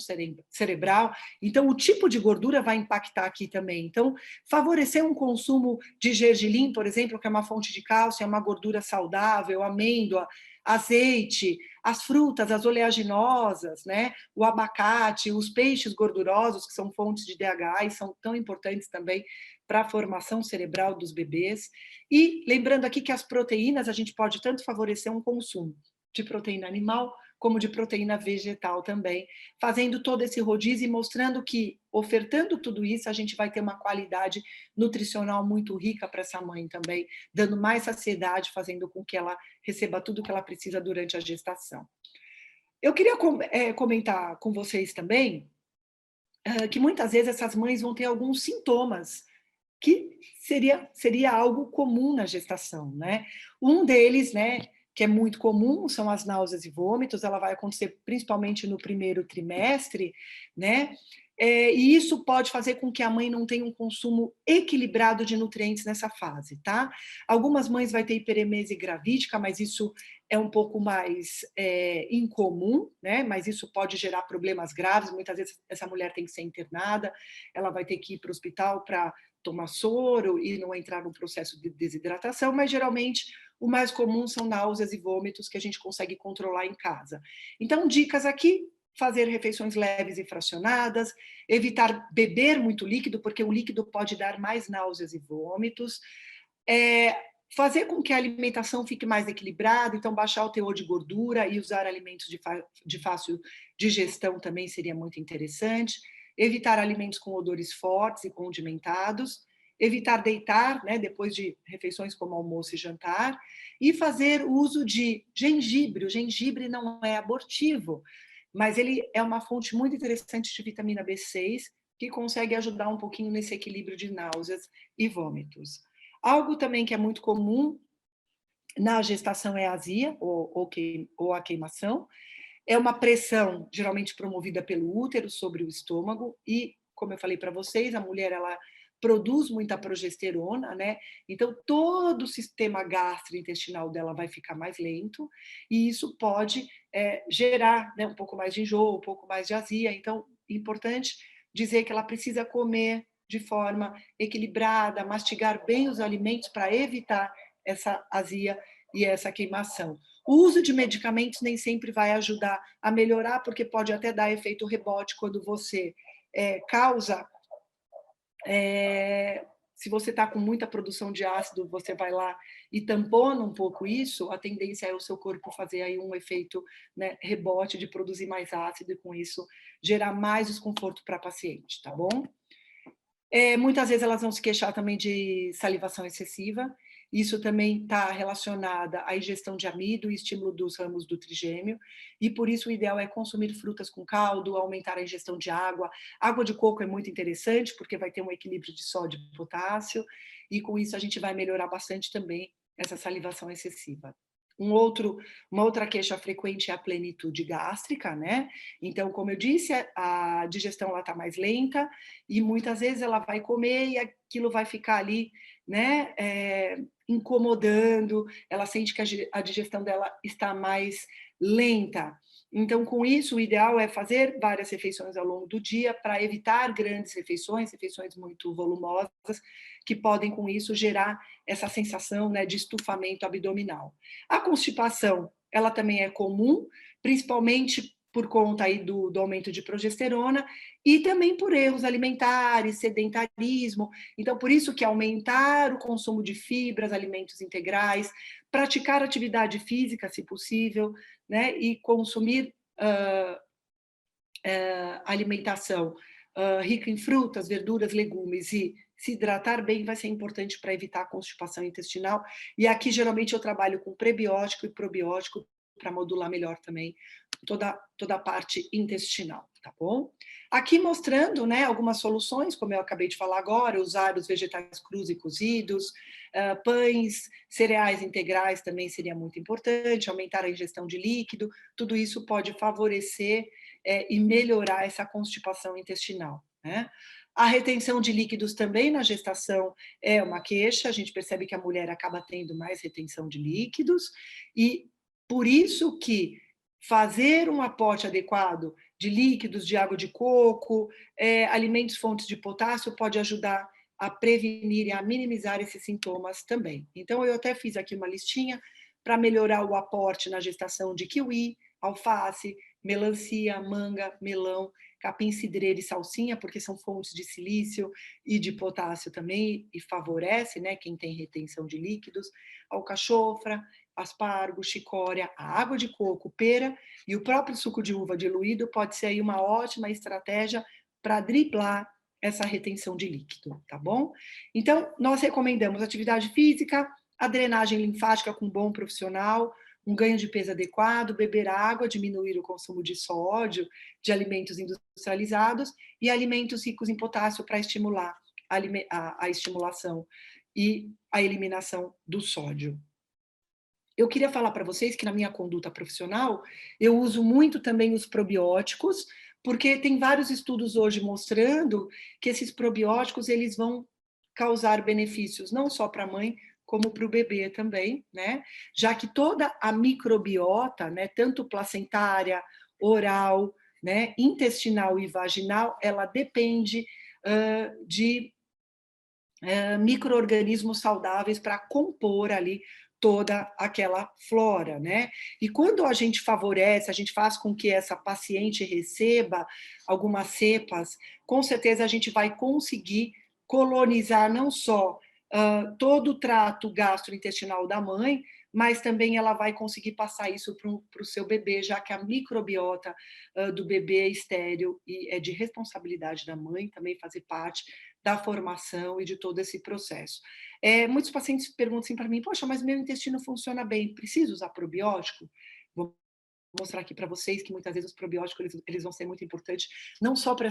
cerebral. Então, o tipo de gordura vai impactar aqui também. Então, favorecer um consumo de gergelim, por exemplo, que é uma fonte de cálcio, é uma gordura saudável, amêndoa, azeite, as frutas, as oleaginosas, né? O abacate, os peixes gordurosos, que são fontes de DHA e são tão importantes também para a formação cerebral dos bebês. E lembrando aqui que as proteínas, a gente pode tanto favorecer um consumo de proteína animal, como de proteína vegetal também, fazendo todo esse rodízio e mostrando que, ofertando tudo isso, a gente vai ter uma qualidade nutricional muito rica para essa mãe também, dando mais saciedade, fazendo com que ela receba tudo que ela precisa durante a gestação. Eu queria comentar com vocês também que muitas vezes essas mães vão ter alguns sintomas que seria algo comum na gestação, né? Um deles, né, que é muito comum, são as náuseas e vômitos, ela vai acontecer principalmente no primeiro trimestre, né? E isso pode fazer com que a mãe não tenha um consumo equilibrado de nutrientes nessa fase, tá? Algumas mães vai ter hiperemese gravídica, mas isso é um pouco mais incomum, né? Mas isso pode gerar problemas graves. Muitas vezes essa mulher tem que ser internada, ela vai ter que ir para o hospital para tomar soro e não entrar no processo de desidratação, mas geralmente o mais comum são náuseas e vômitos que a gente consegue controlar em casa. Então, dicas aqui: fazer refeições leves e fracionadas, evitar beber muito líquido, porque o líquido pode dar mais náuseas e vômitos, fazer com que a alimentação fique mais equilibrada, então baixar o teor de gordura e usar alimentos de fácil digestão também seria muito interessante, evitar alimentos com odores fortes e condimentados, evitar deitar, né, depois de refeições como almoço e jantar, e fazer uso de gengibre. O gengibre não é abortivo, mas ele é uma fonte muito interessante de vitamina B6, que consegue ajudar um pouquinho nesse equilíbrio de náuseas e vômitos. Algo também que é muito comum na gestação é a azia ou a queimação. É uma pressão geralmente promovida pelo útero sobre o estômago e, como eu falei para vocês, a mulher ela produz muita progesterona, né? Então todo o sistema gastrointestinal dela vai ficar mais lento e isso pode gerar, né, um pouco mais de enjoo, um pouco mais de azia. Então, é importante dizer que ela precisa comer de forma equilibrada, mastigar bem os alimentos para evitar essa azia e essa queimação. O uso de medicamentos nem sempre vai ajudar a melhorar, porque pode até dar efeito rebote quando você causa. Se você está com muita produção de ácido, você vai lá e tampona um pouco isso, a tendência é o seu corpo fazer aí um efeito, né, rebote de produzir mais ácido e com isso gerar mais desconforto para a paciente, tá bom? Muitas vezes elas vão se queixar também de salivação excessiva. Isso também está relacionada à ingestão de amido e estímulo dos ramos do trigêmeo. E por isso o ideal é consumir frutas com caldo, aumentar a ingestão de água. Água de coco é muito interessante porque vai ter um equilíbrio de sódio e potássio. E com isso a gente vai melhorar bastante também essa salivação excessiva. Uma outra queixa frequente é a plenitude gástrica, né? Então, como eu disse, a digestão está mais lenta e muitas vezes ela vai comer e aquilo vai ficar ali, né, incomodando, ela sente que a digestão dela está mais lenta. Então, com isso, o ideal é fazer várias refeições ao longo do dia para evitar grandes refeições muito volumosas, que podem, com isso, gerar essa sensação, né, de estufamento abdominal. A constipação, ela também é comum, principalmente por conta aí do aumento de progesterona e também por erros alimentares, sedentarismo. Então, por isso que aumentar o consumo de fibras, alimentos integrais, praticar atividade física, se possível, né, e consumir alimentação rica em frutas, verduras, legumes e se hidratar bem vai ser importante para evitar a constipação intestinal. E aqui, geralmente, eu trabalho com prebiótico e probiótico para modular melhor também toda a parte intestinal, tá bom? Aqui mostrando, né, algumas soluções, como eu acabei de falar agora, usar os vegetais crus e cozidos, pães, cereais integrais também seria muito importante, aumentar a ingestão de líquido, tudo isso pode favorecer e melhorar essa constipação intestinal, né? A retenção de líquidos também na gestação é uma queixa, a gente percebe que a mulher acaba tendo mais retenção de líquidos e por isso que fazer um aporte adequado de líquidos, de água de coco, alimentos fontes de potássio pode ajudar a prevenir e a minimizar esses sintomas também. Então, eu até fiz aqui uma listinha para melhorar o aporte na gestação de kiwi, alface, melancia, manga, melão, capim-cidreira e salsinha, porque são fontes de silício e de potássio também, e favorece, né, quem tem retenção de líquidos, alcachofra, aspargo, chicória, a água de coco, pera e o próprio suco de uva diluído pode ser aí uma ótima estratégia para driblar essa retenção de líquido, tá bom? Então, nós recomendamos atividade física, a drenagem linfática com um bom profissional, um ganho de peso adequado, beber água, diminuir o consumo de sódio, de alimentos industrializados e alimentos ricos em potássio para estimular a estimulação e a eliminação do sódio. Eu queria falar para vocês que na minha conduta profissional, eu uso muito também os probióticos, porque tem vários estudos hoje mostrando que esses probióticos eles vão causar benefícios não só para a mãe, como para o bebê também, né? Já que toda a microbiota, né, tanto placentária, oral, né, intestinal e vaginal, ela depende de micro-organismos saudáveis para compor ali toda aquela flora, né? E quando a gente favorece, a gente faz com que essa paciente receba algumas cepas, com certeza a gente vai conseguir colonizar não só todo o trato gastrointestinal da mãe, mas também ela vai conseguir passar isso para o seu bebê, já que a microbiota do bebê é estéril e é de responsabilidade da mãe também fazer parte da formação e de todo esse processo. Muitos pacientes perguntam assim para mim, poxa, mas meu intestino funciona bem, preciso usar probiótico? Vou mostrar aqui para vocês que muitas vezes os probióticos eles vão ser muito importantes, não só para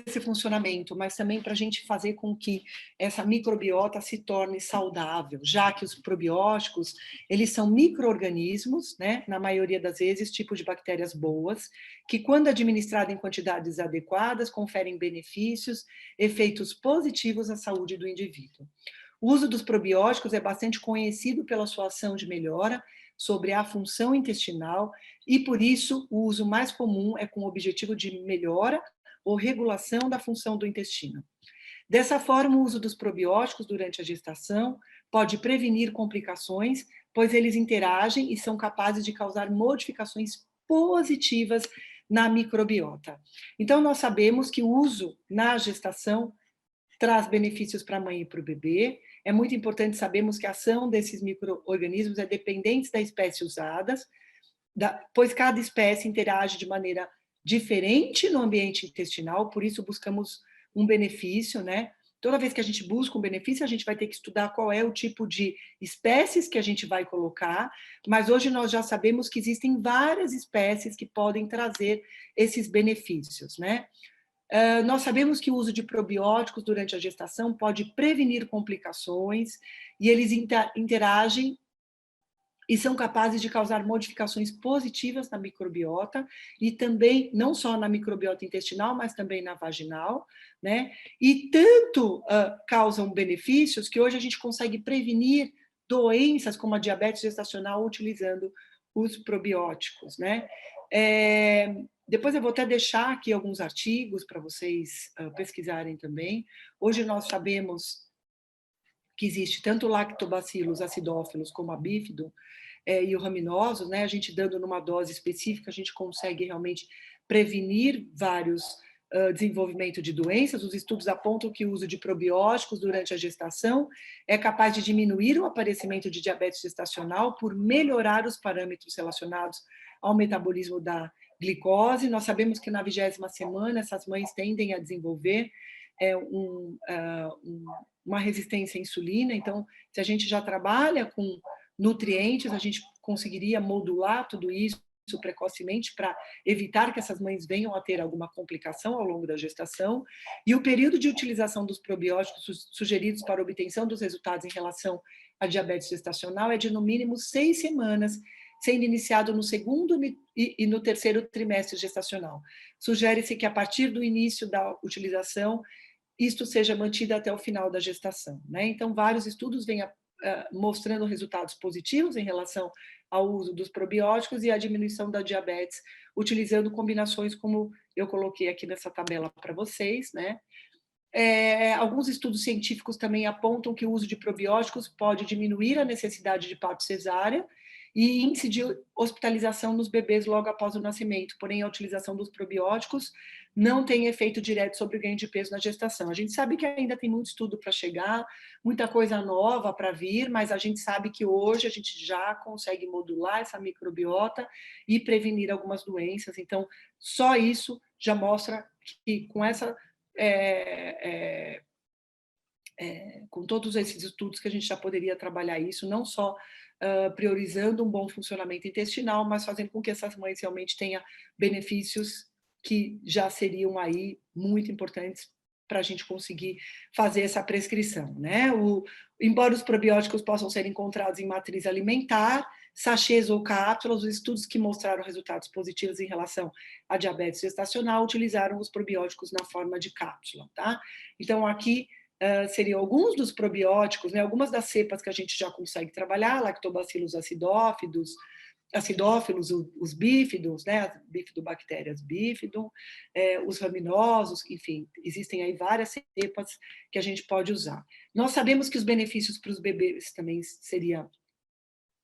esse funcionamento, mas também para a gente fazer com que essa microbiota se torne saudável, já que os probióticos, eles são micro-organismos, né, na maioria das vezes, tipos de bactérias boas, que quando administrados em quantidades adequadas, conferem benefícios, efeitos positivos à saúde do indivíduo. O uso dos probióticos é bastante conhecido pela sua ação de melhora sobre a função intestinal e, por isso, o uso mais comum é com o objetivo de melhora ou regulação da função do intestino. Dessa forma, o uso dos probióticos durante a gestação pode prevenir complicações, pois eles interagem e são capazes de causar modificações positivas na microbiota. Então, nós sabemos que o uso na gestação traz benefícios para a mãe e para o bebê. É muito importante sabermos que a ação desses micro-organismos é dependente da espécie usada, pois cada espécie interage de maneira diferente no ambiente intestinal, por isso buscamos um benefício, né? Toda vez que a gente busca um benefício, a gente vai ter que estudar qual é o tipo de espécies que a gente vai colocar, mas hoje nós já sabemos que existem várias espécies que podem trazer esses benefícios, né? Nós sabemos que o uso de probióticos durante a gestação pode prevenir complicações e eles interagem e são capazes de causar modificações positivas na microbiota e também, não só na microbiota intestinal, mas também na vaginal, né? E tanto causam benefícios que hoje a gente consegue prevenir doenças como a diabetes gestacional utilizando os probióticos, né? Depois eu vou até deixar aqui alguns artigos para vocês pesquisarem também. Hoje nós sabemos que existe tanto o lactobacillus acidófilos como a bifidum e o raminosos, né? A gente dando numa dose específica, a gente consegue realmente prevenir vários desenvolvimento de doenças. Os estudos apontam que o uso de probióticos durante a gestação é capaz de diminuir o aparecimento de diabetes gestacional por melhorar os parâmetros relacionados ao metabolismo da glicose. Nós sabemos que na 20ª semana essas mães tendem a desenvolver uma resistência à insulina, então se a gente já trabalha com nutrientes, a gente conseguiria modular tudo isso precocemente para evitar que essas mães venham a ter alguma complicação ao longo da gestação. E o período de utilização dos probióticos sugeridos para obtenção dos resultados em relação à diabetes gestacional é de no mínimo 6 semanas, sendo iniciado no segundo e no terceiro trimestre gestacional. Sugere-se que a partir do início da utilização, isto seja mantido até o final da gestação, né? Então, vários estudos vêm mostrando resultados positivos em relação ao uso dos probióticos e a diminuição da diabetes, utilizando combinações como eu coloquei aqui nessa tabela para vocês, né? Alguns estudos científicos também apontam que o uso de probióticos pode diminuir a necessidade de parto cesárea e índice de hospitalização nos bebês logo após o nascimento, porém a utilização dos probióticos não tem efeito direto sobre o ganho de peso na gestação. A gente sabe que ainda tem muito estudo para chegar, muita coisa nova para vir, mas a gente sabe que hoje a gente já consegue modular essa microbiota e prevenir algumas doenças, então só isso já mostra que com essa com todos esses estudos que a gente já poderia trabalhar isso, não só priorizando um bom funcionamento intestinal, mas fazendo com que essas mães realmente tenham benefícios que já seriam aí muito importantes para a gente conseguir fazer essa prescrição, né? Embora os probióticos possam ser encontrados em matriz alimentar, sachês ou cápsulas, os estudos que mostraram resultados positivos em relação à diabetes gestacional utilizaram os probióticos na forma de cápsula, tá? Então, aqui seriam alguns dos probióticos, né? Algumas das cepas que a gente já consegue trabalhar, lactobacillus acidófilos, os bífidos, né, as bifidobactérias bifidum, os raminosos, enfim, existem aí várias cepas que a gente pode usar. Nós sabemos que os benefícios para os bebês também seria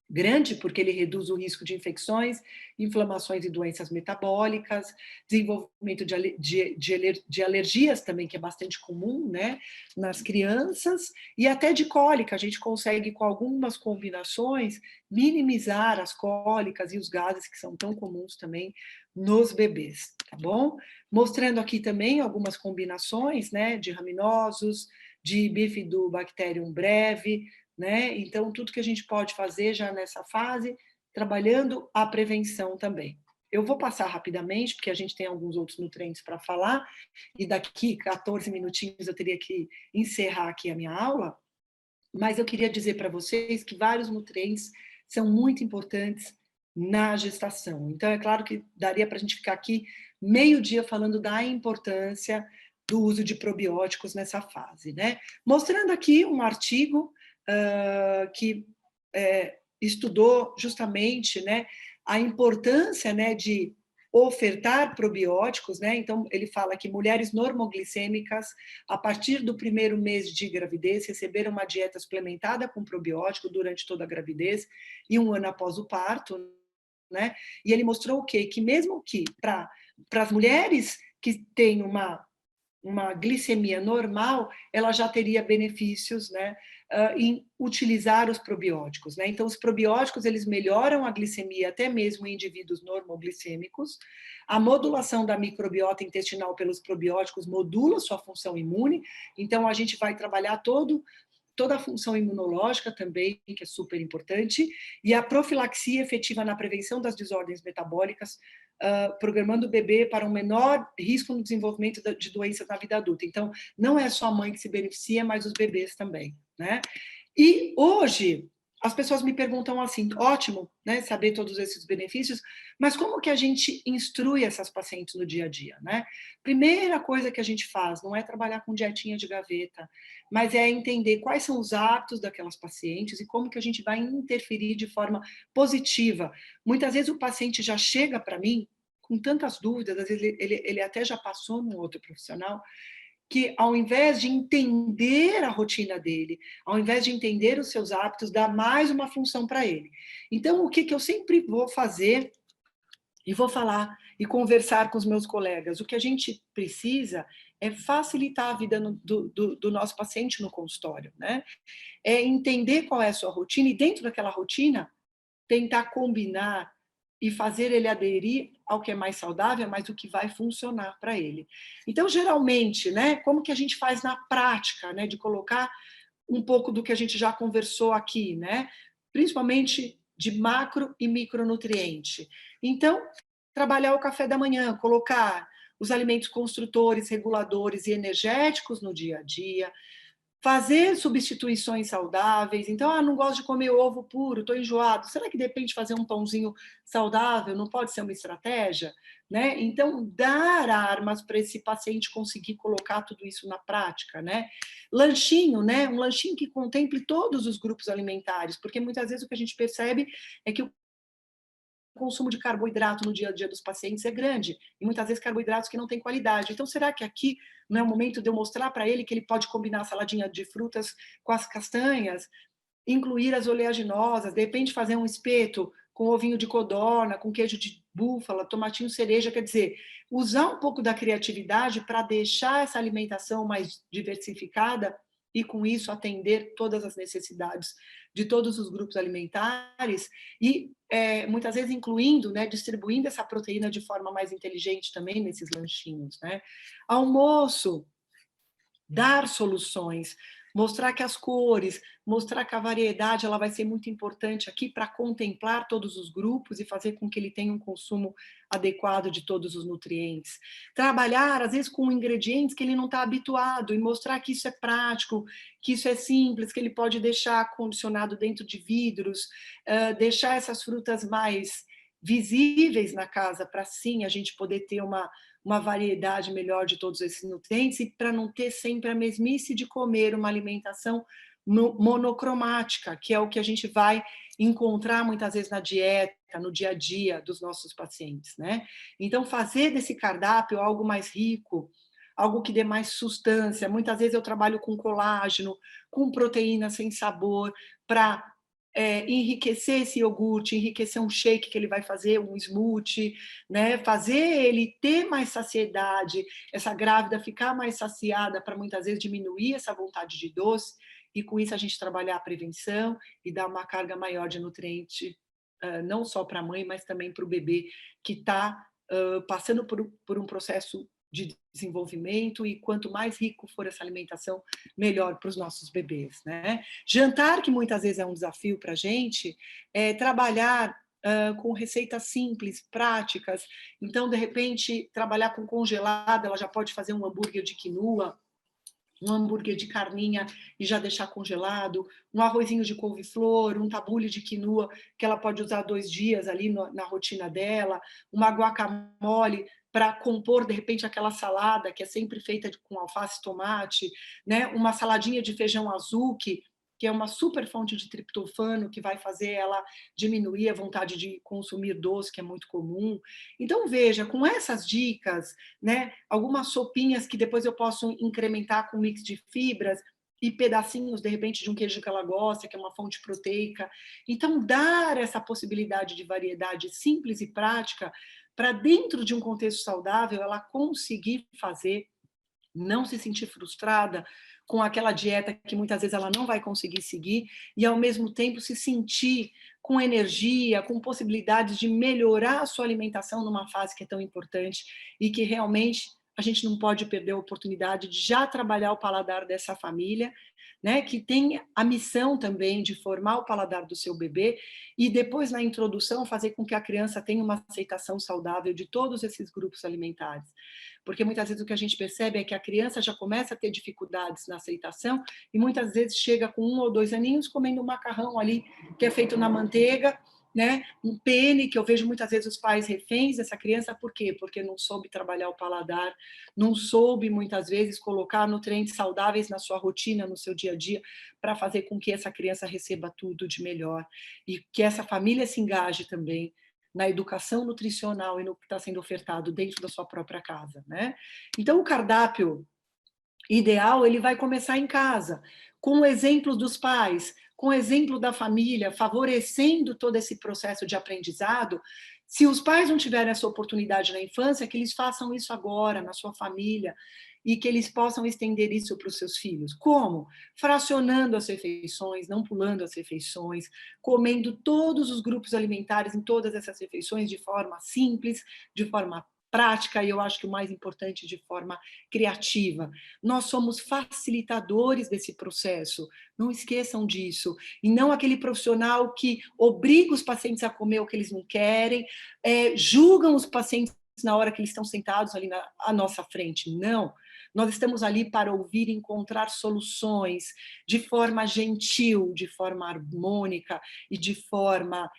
grande, porque ele reduz o risco de infecções, inflamações e doenças metabólicas, desenvolvimento de alergias também, que é bastante comum, né, nas crianças, e até de cólica. A gente consegue, com algumas combinações, minimizar as cólicas e os gases que são tão comuns também nos bebês, tá bom? Mostrando aqui também algumas combinações, né, de raminosos, de Bifidobacterium breve, né? Então, tudo que a gente pode fazer já nessa fase, trabalhando a prevenção também. Eu vou passar rapidamente, porque a gente tem alguns outros nutrientes para falar, e daqui 14 minutinhos eu teria que encerrar aqui a minha aula, mas eu queria dizer para vocês que vários nutrientes são muito importantes na gestação. Então, é claro que daria para a gente ficar aqui meio dia falando da importância do uso de probióticos nessa fase, né? Mostrando aqui um artigo que estudou justamente, né, a importância, né, de ofertar probióticos, né? Então, ele fala que mulheres normoglicêmicas, a partir do primeiro mês de gravidez, receberam uma dieta suplementada com probiótico durante toda a gravidez e 1 ano após o parto, né? E ele mostrou o quê? Que mesmo que para as mulheres que têm uma glicemia normal, ela já teria benefícios, né, em utilizar os probióticos, né? Então, os probióticos, eles melhoram a glicemia até mesmo em indivíduos normoglicêmicos. A modulação da microbiota intestinal pelos probióticos modula sua função imune. Então, a gente vai trabalhar toda a função imunológica também, que é super importante, e a profilaxia efetiva na prevenção das desordens metabólicas, programando o bebê para um menor risco no desenvolvimento de doenças na vida adulta. Então, não é só a mãe que se beneficia, mas os bebês também, né? E hoje, as pessoas me perguntam assim, ótimo, né, saber todos esses benefícios, mas como que a gente instrui essas pacientes no dia a dia, né? Primeira coisa que a gente faz não é trabalhar com dietinha de gaveta, mas é entender quais são os hábitos daquelas pacientes e como que a gente vai interferir de forma positiva. Muitas vezes o paciente já chega para mim com tantas dúvidas, às vezes ele até já passou num outro profissional, que ao invés de entender a rotina dele, ao invés de entender os seus hábitos, dá mais uma função para ele. Então, o que eu sempre vou fazer e vou falar e conversar com os meus colegas, o que a gente precisa é facilitar a vida do nosso paciente no consultório, né? É entender qual é a sua rotina e dentro daquela rotina tentar combinar e fazer ele aderir ao que é mais saudável, mas o que vai funcionar para ele. Então, geralmente, né, como que a gente faz na prática, né, de colocar um pouco do que a gente já conversou aqui, né, principalmente de macro e micronutriente. Então, trabalhar o café da manhã, colocar os alimentos construtores, reguladores e energéticos no dia a dia, fazer substituições saudáveis. Então, não gosto de comer ovo puro, estou enjoado. Será que de repente fazer um pãozinho saudável não pode ser uma estratégia? Né? Então, dar armas para esse paciente conseguir colocar tudo isso na prática. Né? Lanchinho, né? Um lanchinho que contemple todos os grupos alimentares, porque muitas vezes o que a gente percebe é que o consumo de carboidrato no dia a dia dos pacientes é grande, e muitas vezes carboidratos que não têm qualidade. Então, será que aqui não é o momento de eu mostrar para ele que ele pode combinar a saladinha de frutas com as castanhas, incluir as oleaginosas, de repente fazer um espeto com ovinho de codorna, com queijo de búfala, tomatinho cereja, quer dizer, usar um pouco da criatividade para deixar essa alimentação mais diversificada e, com isso, atender todas as necessidades de todos os grupos alimentares e, muitas vezes, incluindo, né, distribuindo essa proteína de forma mais inteligente também nesses lanchinhos. Né? Almoço, dar soluções. mostrar que as cores, mostrar que a variedade ela vai ser muito importante aqui para contemplar todos os grupos e fazer com que ele tenha um consumo adequado de todos os nutrientes. Trabalhar, às vezes, com ingredientes que ele não está habituado e mostrar que isso é prático, que isso é simples, que ele pode deixar condicionado dentro de vidros, deixar essas frutas mais visíveis na casa para sim a gente poder ter uma variedade melhor de todos esses nutrientes e para não ter sempre a mesmice de comer uma alimentação monocromática, que é o que a gente vai encontrar muitas vezes na dieta, no dia a dia dos nossos pacientes, né? Então, fazer desse cardápio algo mais rico, algo que dê mais sustância. Muitas vezes eu trabalho com colágeno, com proteína sem sabor, para enriquecer esse iogurte, enriquecer um shake que ele vai fazer, um smoothie, né? Fazer ele ter mais saciedade, essa grávida ficar mais saciada para muitas vezes diminuir essa vontade de doce e com isso a gente trabalhar a prevenção e dar uma carga maior de nutriente, não só para a mãe, mas também para o bebê que está passando por um processo de desenvolvimento e quanto mais rico for essa alimentação, melhor para os nossos bebês, né? Jantar, que muitas vezes é um desafio para a gente, é trabalhar com receitas simples, práticas. Então, de repente, trabalhar com congelado, ela já pode fazer um hambúrguer de quinoa, um hambúrguer de carninha e já deixar congelado, um arrozinho de couve-flor, um tabule de quinoa que ela pode usar 2 dias ali na rotina dela, uma guacamole para compor, de repente, aquela salada que é sempre feita com alface e tomate, né? Uma saladinha de feijão azul, que é uma super fonte de triptofano, que vai fazer ela diminuir a vontade de consumir doce, que é muito comum. Então, veja, com essas dicas, né, algumas sopinhas que depois eu posso incrementar com mix de fibras e pedacinhos, de repente, de um queijo que ela gosta, que é uma fonte proteica. Então, dar essa possibilidade de variedade simples e prática para dentro de um contexto saudável, ela conseguir fazer, não se sentir frustrada com aquela dieta que muitas vezes ela não vai conseguir seguir e, ao mesmo tempo, se sentir com energia, com possibilidades de melhorar a sua alimentação numa fase que é tão importante e que realmente a gente não pode perder a oportunidade de já trabalhar o paladar dessa família, né, que tem a missão também de formar o paladar do seu bebê e depois, na introdução, fazer com que a criança tenha uma aceitação saudável de todos esses grupos alimentares. Porque muitas vezes o que a gente percebe é que a criança já começa a ter dificuldades na aceitação e muitas vezes chega com 1 ou 2 aninhos comendo um macarrão ali que é feito na manteiga, né? Um pene, que eu vejo muitas vezes os pais reféns dessa criança, por quê? Porque não soube trabalhar o paladar, não soube muitas vezes colocar nutrientes saudáveis na sua rotina, no seu dia a dia, para fazer com que essa criança receba tudo de melhor e que essa família se engaje também na educação nutricional e no que está sendo ofertado dentro da sua própria casa, né? Então, o cardápio ideal, ele vai começar em casa, com exemplos dos pais, com exemplo da família, favorecendo todo esse processo de aprendizado. Se os pais não tiverem essa oportunidade na infância, que eles façam isso agora, na sua família, e que eles possam estender isso para os seus filhos. Como? Fracionando as refeições, não pulando as refeições, comendo todos os grupos alimentares em todas essas refeições de forma simples, de forma prática e eu acho que o mais importante, de forma criativa. Nós somos facilitadores desse processo, não esqueçam disso. E não aquele profissional que obriga os pacientes a comer o que eles não querem, julgam os pacientes na hora que eles estão sentados ali à nossa frente. Não. Nós estamos ali para ouvir e encontrar soluções de forma gentil, de forma harmônica e de forma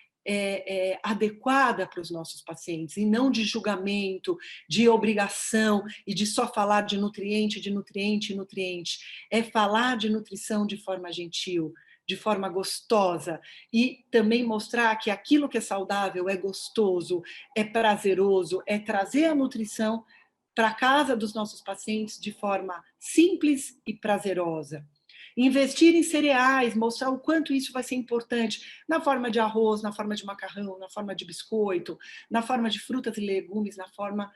adequada para os nossos pacientes, e não de julgamento, de obrigação e de só falar de nutriente, de nutriente, nutriente. É falar de nutrição de forma gentil, de forma gostosa, e também mostrar que aquilo que é saudável é gostoso, é prazeroso, é trazer a nutrição para a casa dos nossos pacientes de forma simples e prazerosa. Investir em cereais, mostrar o quanto isso vai ser importante na forma de arroz, na forma de macarrão, na forma de biscoito, na forma de frutas e legumes, na forma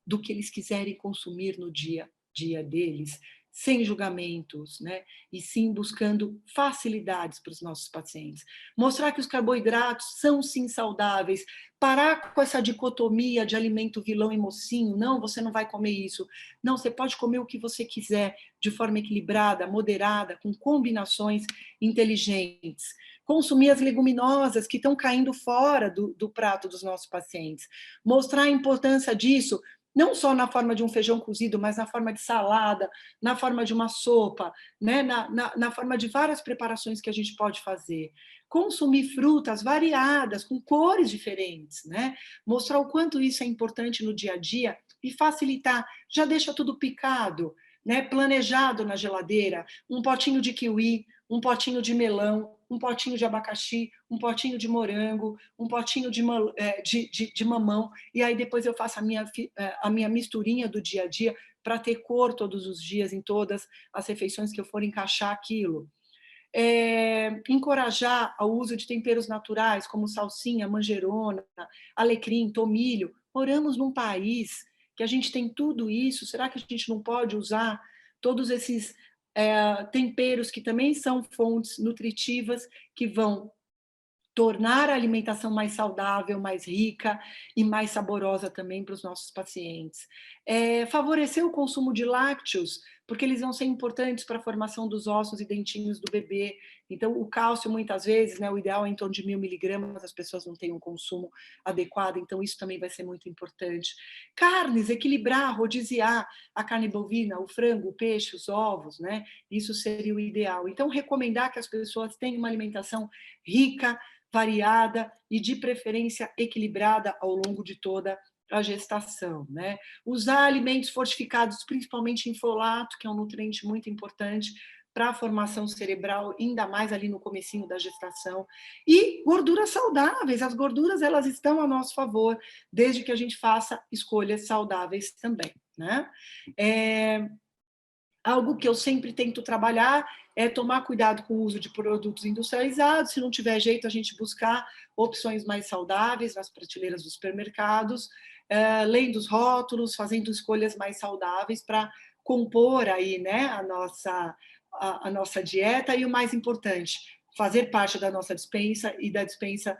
do que eles quiserem consumir no dia a dia deles, sem julgamentos, né? E sim buscando facilidades para os nossos pacientes. Mostrar que os carboidratos são sim saudáveis, parar com essa dicotomia de alimento vilão e mocinho, não, você não vai comer isso. Não, você pode comer o que você quiser, de forma equilibrada, moderada, com combinações inteligentes. Consumir as leguminosas que estão caindo fora do prato dos nossos pacientes. Mostrar a importância disso, não só na forma de um feijão cozido, mas na forma de salada, na forma de uma sopa, né? na forma de várias preparações que a gente pode fazer. Consumir frutas variadas, com cores diferentes, né? Mostrar o quanto isso é importante no dia a dia e facilitar. Já deixa tudo picado, né? Planejado na geladeira, um potinho de kiwi, um potinho de melão, um potinho de abacaxi, um potinho de morango, um potinho de mamão, e aí depois eu faço a minha misturinha do dia a dia para ter cor todos os dias em todas as refeições que eu for encaixar aquilo. Encorajar o uso de temperos naturais, como salsinha, manjerona, alecrim, tomilho. Moramos num país que a gente tem tudo isso, será que a gente não pode usar todos esses temperos que também são fontes nutritivas que vão tornar a alimentação mais saudável, mais rica e mais saborosa também para os nossos pacientes. Favorecer o consumo de lácteos, porque eles vão ser importantes para a formação dos ossos e dentinhos do bebê. Então, o cálcio, muitas vezes, né, o ideal é em torno de 1.000 miligramas, as pessoas não têm um consumo adequado, então isso também vai ser muito importante. Carnes, equilibrar, rodiziar a carne bovina, o frango, o peixe, os ovos, né? Isso seria o ideal. Então, recomendar que as pessoas tenham uma alimentação rica, variada e, de preferência, equilibrada ao longo de toda a gestação, né? Usar alimentos fortificados, principalmente em folato, que é um nutriente muito importante para a formação cerebral, ainda mais ali no comecinho da gestação. E gorduras saudáveis, as gorduras elas estão a nosso favor, desde que a gente faça escolhas saudáveis também, né? Algo que eu sempre tento trabalhar é tomar cuidado com o uso de produtos industrializados, se não tiver jeito a gente buscar opções mais saudáveis nas prateleiras dos supermercados, lendo os rótulos, fazendo escolhas mais saudáveis para compor aí, né, a nossa dieta e o mais importante, fazer parte da nossa despensa e da despensa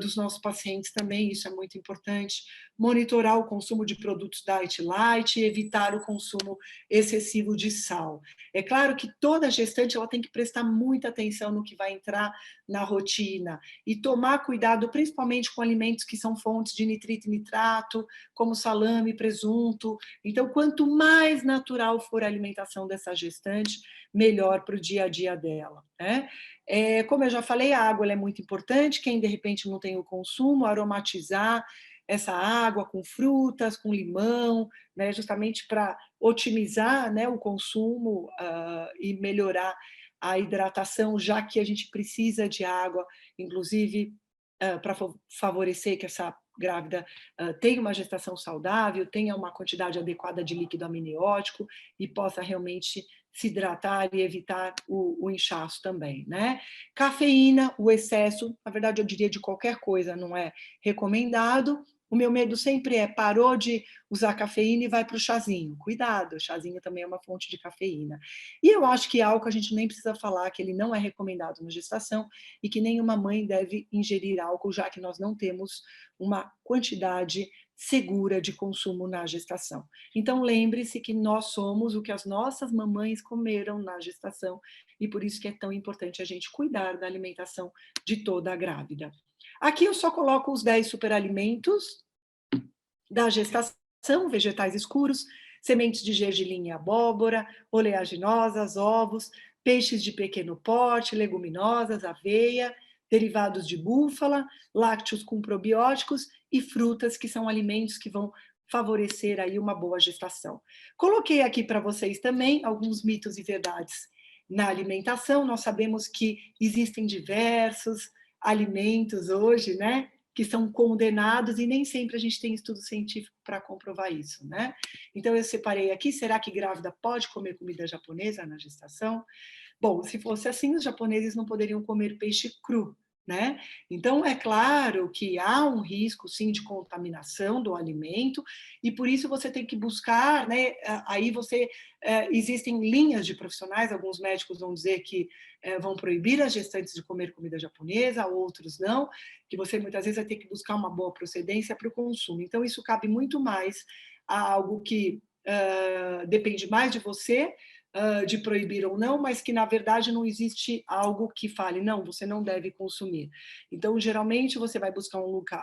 dos nossos pacientes também, isso é muito importante. Monitorar o consumo de produtos diet light e evitar o consumo excessivo de sal. É claro que toda gestante ela tem que prestar muita atenção no que vai entrar na rotina e tomar cuidado principalmente com alimentos que são fontes de nitrito e nitrato, como salame, presunto. Então, quanto mais natural for a alimentação dessa gestante, melhor para o dia a dia dela, né? Como eu já falei, a água é muito importante. Quem de repente não tem o consumo, aromatizar essa água com frutas, com limão, né, justamente para otimizar, né, o consumo e melhorar a hidratação, já que a gente precisa de água, inclusive para favorecer que essa grávida tenha uma gestação saudável, tenha uma quantidade adequada de líquido amniótico e possa realmente se hidratar e evitar o inchaço também, né? Cafeína, o excesso, na verdade eu diria de qualquer coisa, não é recomendado. O meu medo sempre parou de usar cafeína e vai para o chazinho. Cuidado, o chazinho também é uma fonte de cafeína. E eu acho que álcool a gente nem precisa falar, que ele não é recomendado na gestação e que nenhuma mãe deve ingerir álcool, já que nós não temos uma quantidade segura de consumo na gestação. Então, lembre-se que nós somos o que as nossas mamães comeram na gestação e por isso que é tão importante a gente cuidar da alimentação de toda a grávida. Aqui eu só coloco os 10 superalimentos da gestação, vegetais escuros, sementes de gergelim e abóbora, oleaginosas, ovos, peixes de pequeno porte, leguminosas, aveia, derivados de búfala, lácteos com probióticos e frutas, que são alimentos que vão favorecer aí uma boa gestação. Coloquei aqui para vocês também alguns mitos e verdades na alimentação. Nós sabemos que existem diversos alimentos hoje, né, que são condenados e nem sempre a gente tem estudo científico para comprovar isso, né? Então eu separei aqui, será que grávida pode comer comida japonesa na gestação? Bom, se fosse assim, os japoneses não poderiam comer peixe cru, né? Então, é claro que há um risco, sim, de contaminação do alimento, e por isso você tem que buscar, né? Aí existem linhas de profissionais, alguns médicos vão dizer que vão proibir as gestantes de comer comida japonesa, outros não, que você muitas vezes vai ter que buscar uma boa procedência para o consumo. Então, isso cabe muito mais a algo que depende mais de você, de proibir ou não, mas que, na verdade, não existe algo que fale, não, você não deve consumir. Então, geralmente, você vai buscar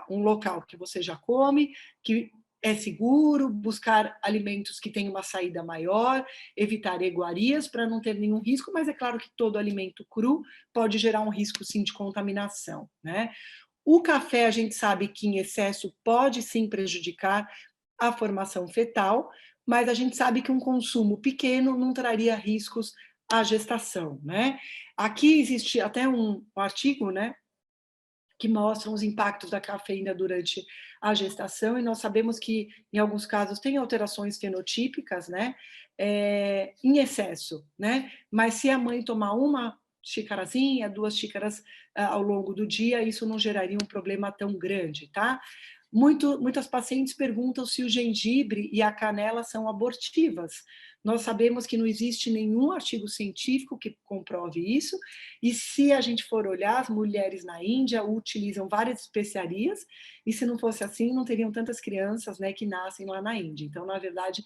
um local que você já come, que é seguro, buscar alimentos que tenham uma saída maior, evitar iguarias para não ter nenhum risco, mas é claro que todo alimento cru pode gerar um risco, sim, de contaminação, né? O café, a gente sabe que em excesso pode, sim, prejudicar a formação fetal, mas a gente sabe que um consumo pequeno não traria riscos à gestação, né? Aqui existe até um artigo, né, que mostram os impactos da cafeína durante a gestação, e nós sabemos que, em alguns casos, tem alterações fenotípicas, né, em excesso, né, mas se a mãe tomar uma xicarazinha, 2 xícaras ao longo do dia, isso não geraria um problema tão grande, tá? Muitas pacientes perguntam se o gengibre e a canela são abortivas. Nós sabemos que não existe nenhum artigo científico que comprove isso, e se a gente for olhar, as mulheres na Índia utilizam várias especiarias, e se não fosse assim, não teriam tantas crianças, né, que nascem lá na Índia. Então, na verdade,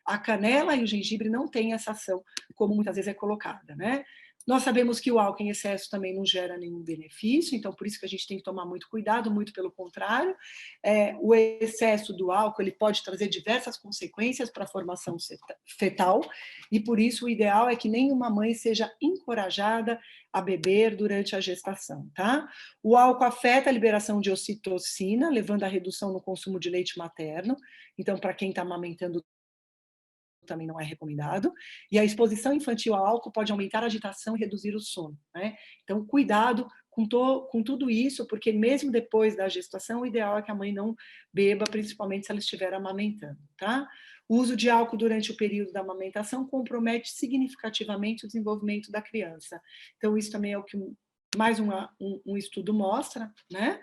a canela e o gengibre não têm essa ação, como muitas vezes é colocada, né? Nós sabemos que o álcool em excesso também não gera nenhum benefício, então por isso que a gente tem que tomar muito cuidado, muito pelo contrário. O excesso do álcool ele pode trazer diversas consequências para a formação fetal, e por isso o ideal é que nenhuma mãe seja encorajada a beber durante a gestação, tá? O álcool afeta a liberação de ocitocina, levando à redução no consumo de leite materno, então para quem está amamentando também não é recomendado, e a exposição infantil ao álcool pode aumentar a agitação e reduzir o sono, né? Então, cuidado com tudo isso, porque mesmo depois da gestação, o ideal é que a mãe não beba, principalmente se ela estiver amamentando, tá? O uso de álcool durante o período da amamentação compromete significativamente o desenvolvimento da criança. Então, isso também é o que mais um estudo mostra, né?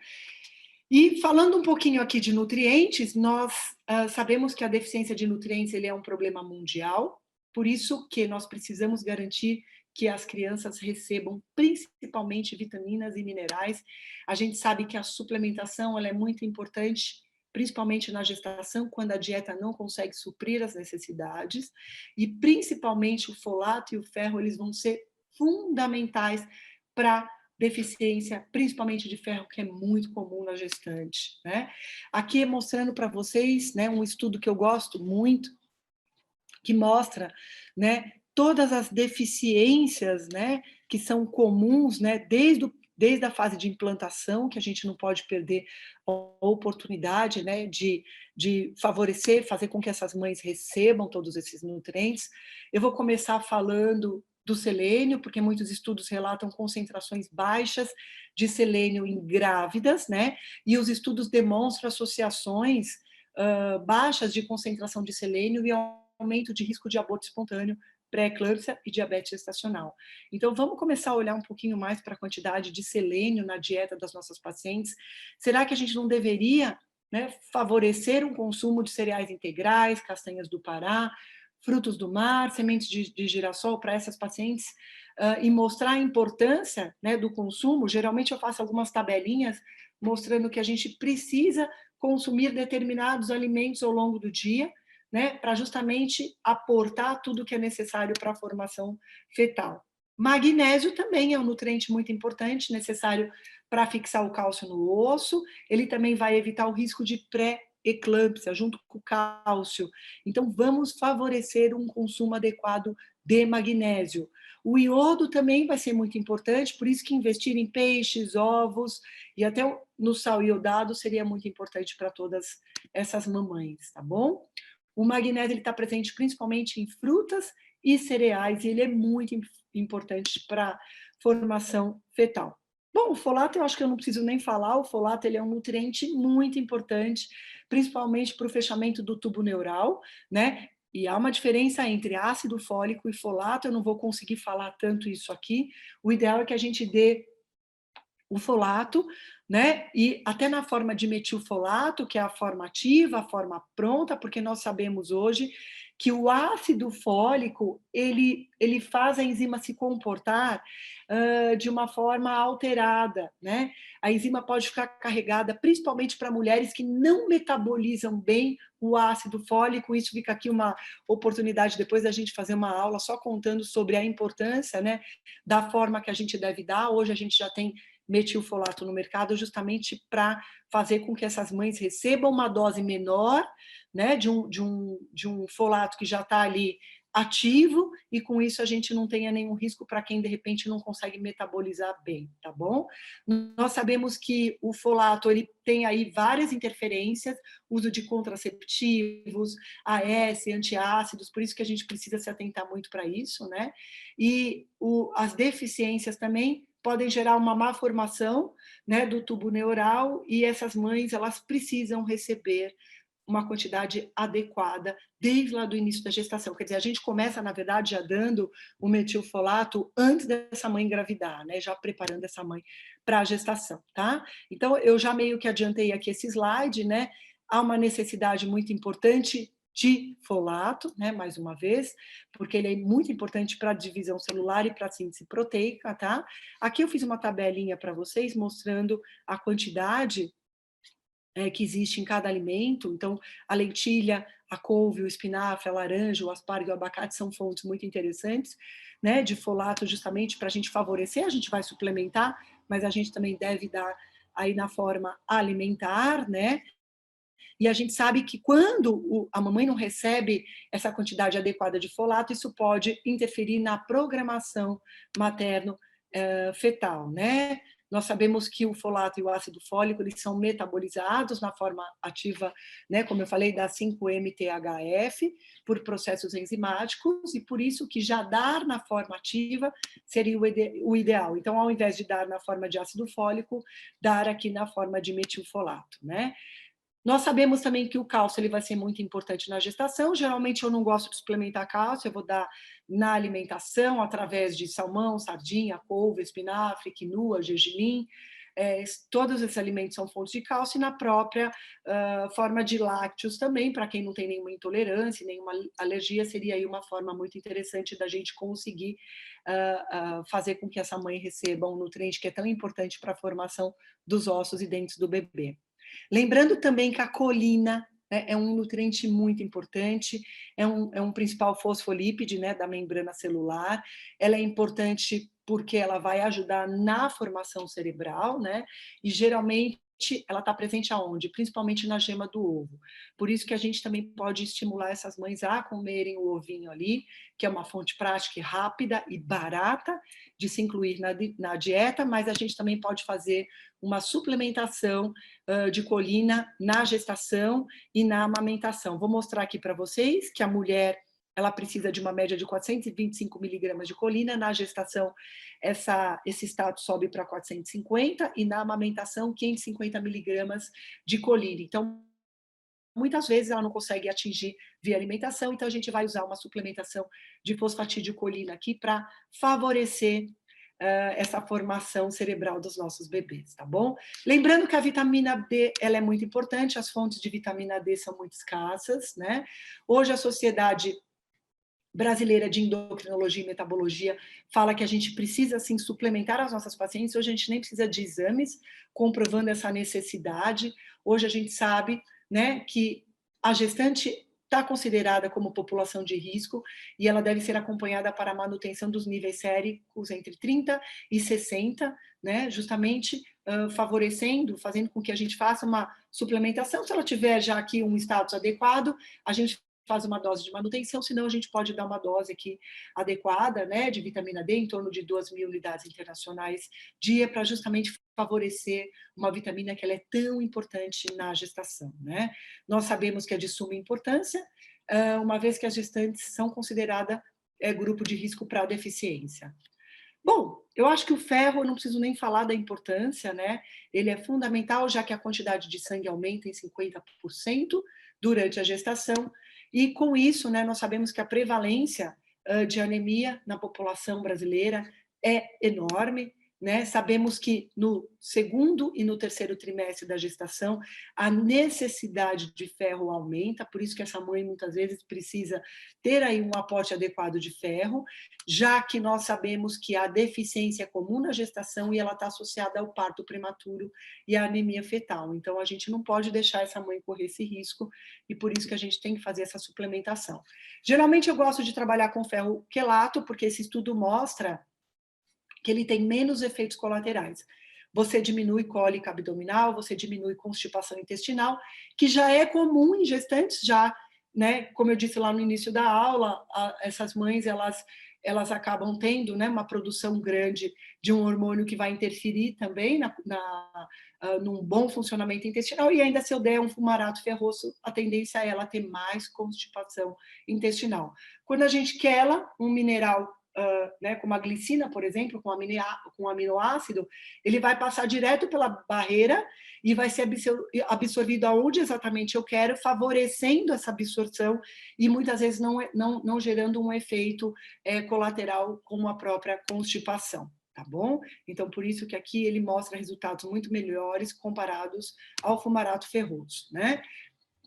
E falando um pouquinho aqui de nutrientes, nós sabemos que a deficiência de nutrientes ele é um problema mundial, por isso que nós precisamos garantir que as crianças recebam principalmente vitaminas e minerais. A gente sabe que a suplementação ela é muito importante, principalmente na gestação, quando a dieta não consegue suprir as necessidades, e principalmente o folato e o ferro, eles vão ser fundamentais para deficiência, principalmente de ferro, que é muito comum na gestante, né? Aqui mostrando para vocês, né, um estudo que eu gosto muito, que mostra, né, todas as deficiências, né, que são comuns, né, desde a fase de implantação, que a gente não pode perder a oportunidade, né, de favorecer, fazer com que essas mães recebam todos esses nutrientes. Eu vou começar falando do selênio, porque muitos estudos relatam concentrações baixas de selênio em grávidas, né? E os estudos demonstram associações baixas de concentração de selênio e aumento de risco de aborto espontâneo, pré-eclâmpsia e diabetes gestacional. Então, vamos começar a olhar um pouquinho mais para a quantidade de selênio na dieta das nossas pacientes. Será que a gente não deveria, né, favorecer um consumo de cereais integrais, castanhas do Pará, frutos do mar, sementes de girassol para essas pacientes e mostrar a importância, né, do consumo? Geralmente eu faço algumas tabelinhas mostrando que a gente precisa consumir determinados alimentos ao longo do dia, né, para justamente aportar tudo que é necessário para a formação fetal. Magnésio também é um nutriente muito importante, necessário para fixar o cálcio no osso. Ele também vai evitar o risco de pré-eclâmpsia, junto com o cálcio. Então, vamos favorecer um consumo adequado de magnésio. O iodo também vai ser muito importante, por isso que investir em peixes, ovos e até no sal iodado seria muito importante para todas essas mamães, tá bom? O magnésio está presente principalmente em frutas e cereais, e ele é muito importante para a formação fetal. Bom, o folato eu acho que eu não preciso nem falar, o folato ele é um nutriente muito importante, principalmente para o fechamento do tubo neural, né? E há uma diferença entre ácido fólico e folato, eu não vou conseguir falar tanto isso aqui. O ideal é que a gente dê o folato, né? E até na forma de metilfolato, que é a forma ativa, a forma pronta, porque nós sabemos hoje que o ácido fólico, ele faz a enzima se comportar de uma forma alterada, né? A enzima pode ficar carregada, principalmente para mulheres que não metabolizam bem o ácido fólico. Isso fica aqui uma oportunidade depois da gente fazer uma aula só contando sobre a importância, né, da forma que a gente deve dar. Hoje a gente já tem metilfolato no mercado justamente para fazer com que essas mães recebam uma dose menor, né, de um folato que já está ali ativo, e com isso a gente não tenha nenhum risco para quem de repente não consegue metabolizar bem, tá bom? Nós sabemos que o folato ele tem aí várias interferências, uso de contraceptivos, AS, antiácidos, por isso que a gente precisa se atentar muito para isso, né? E as deficiências também podem gerar uma má formação, né, do tubo neural, e essas mães elas precisam receber uma quantidade adequada desde lá do início da gestação. Quer dizer, a gente começa, na verdade, já dando o metilfolato antes dessa mãe engravidar, né? Já preparando essa mãe para a gestação, tá? Então, eu já meio que adiantei aqui esse slide, né? Há uma necessidade muito importante de folato, né? Mais uma vez, porque ele é muito importante para a divisão celular e para a síntese proteica, tá? Aqui eu fiz uma tabelinha para vocês mostrando a quantidade que existe em cada alimento. Então, a lentilha, a couve, o espinafre, a laranja, o aspargo e o abacate são fontes muito interessantes, né, de folato, justamente para a gente favorecer. A gente vai suplementar, mas a gente também deve dar aí na forma alimentar, né? E a gente sabe que quando a mamãe não recebe essa quantidade adequada de folato, isso pode interferir na programação materno-fetal, né? Nós sabemos que o folato e o ácido fólico eles são metabolizados na forma ativa, né, como eu falei, da 5-MTHF, por processos enzimáticos, e por isso que já dar na forma ativa seria o ideal. Então, ao invés de dar na forma de ácido fólico, dar aqui na forma de metilfolato, né? Nós sabemos também que o cálcio ele vai ser muito importante na gestação. Geralmente eu não gosto de suplementar cálcio, eu vou dar na alimentação, através de salmão, sardinha, couve, espinafre, quinoa, gergelim. Todos esses alimentos são fontes de cálcio, e na própria forma de lácteos também, para quem não tem nenhuma intolerância, nenhuma alergia, seria aí uma forma muito interessante da gente conseguir fazer com que essa mãe receba um nutriente que é tão importante para a formação dos ossos e dentes do bebê. Lembrando também que a colina, né, é um nutriente muito importante, é um principal fosfolípide, né, da membrana celular. Ela é importante porque ela vai ajudar na formação cerebral, né? E geralmente ela está presente aonde? Principalmente na gema do ovo. Por isso que a gente também pode estimular essas mães a comerem o ovinho ali, que é uma fonte prática e rápida e barata de se incluir na dieta, mas a gente também pode fazer uma suplementação de colina na gestação e na amamentação. Vou mostrar aqui para vocês que a mulher ela precisa de uma média de 425 miligramas de colina. Na gestação, esse status sobe para 450, e na amamentação, 550 miligramas de colina. Então, muitas vezes ela não consegue atingir via alimentação, então a gente vai usar uma suplementação de fosfatidilcolina aqui para favorecer essa formação cerebral dos nossos bebês, tá bom? Lembrando que a vitamina D, ela é muito importante, as fontes de vitamina D são muito escassas, né? Hoje a Sociedade Brasileira de Endocrinologia e Metabologia fala que a gente precisa, sim, suplementar as nossas pacientes. Hoje a gente nem precisa de exames comprovando essa necessidade. Hoje a gente sabe, né, que a gestante está considerada como população de risco e ela deve ser acompanhada para a manutenção dos níveis séricos entre 30 e 60, né, justamente favorecendo, fazendo com que a gente faça uma suplementação. Se ela tiver já aqui um status adequado, a gente faz uma dose de manutenção, senão a gente pode dar uma dose aqui adequada, né, de vitamina D, em torno de 2.000 unidades internacionais dia, para justamente favorecer uma vitamina que ela é tão importante na gestação, né? Nós sabemos que é de suma importância, uma vez que as gestantes são consideradas grupo de risco para deficiência. Bom, eu acho que o ferro, eu não preciso nem falar da importância, né? Ele é fundamental, já que a quantidade de sangue aumenta em 50% durante a gestação, e com isso, né, nós sabemos que a prevalência de anemia na população brasileira é enorme, né? Sabemos que no segundo e no terceiro trimestre da gestação, a necessidade de ferro aumenta, por isso que essa mãe muitas vezes precisa ter aí um aporte adequado de ferro, já que nós sabemos que a deficiência é comum na gestação e ela está associada ao parto prematuro e à anemia fetal. Então, a gente não pode deixar essa mãe correr esse risco e por isso que a gente tem que fazer essa suplementação. Geralmente, eu gosto de trabalhar com ferro quelato, porque esse estudo mostra que ele tem menos efeitos colaterais. Você diminui cólica abdominal, você diminui constipação intestinal, que já é comum em gestantes, já, né? Como eu disse lá no início da aula, essas mães, elas acabam tendo, né, uma produção grande de um hormônio que vai interferir também num bom funcionamento intestinal, e ainda se eu der um fumarato ferroso, a tendência é ela ter mais constipação intestinal. Quando a gente quela um mineral, né, como a glicina, por exemplo, com aminoácido, ele vai passar direto pela barreira e vai ser absorvido aonde exatamente eu quero, favorecendo essa absorção e muitas vezes não gerando um efeito colateral como a própria constipação, tá bom? Então, por isso que aqui ele mostra resultados muito melhores comparados ao fumarato ferroso, né?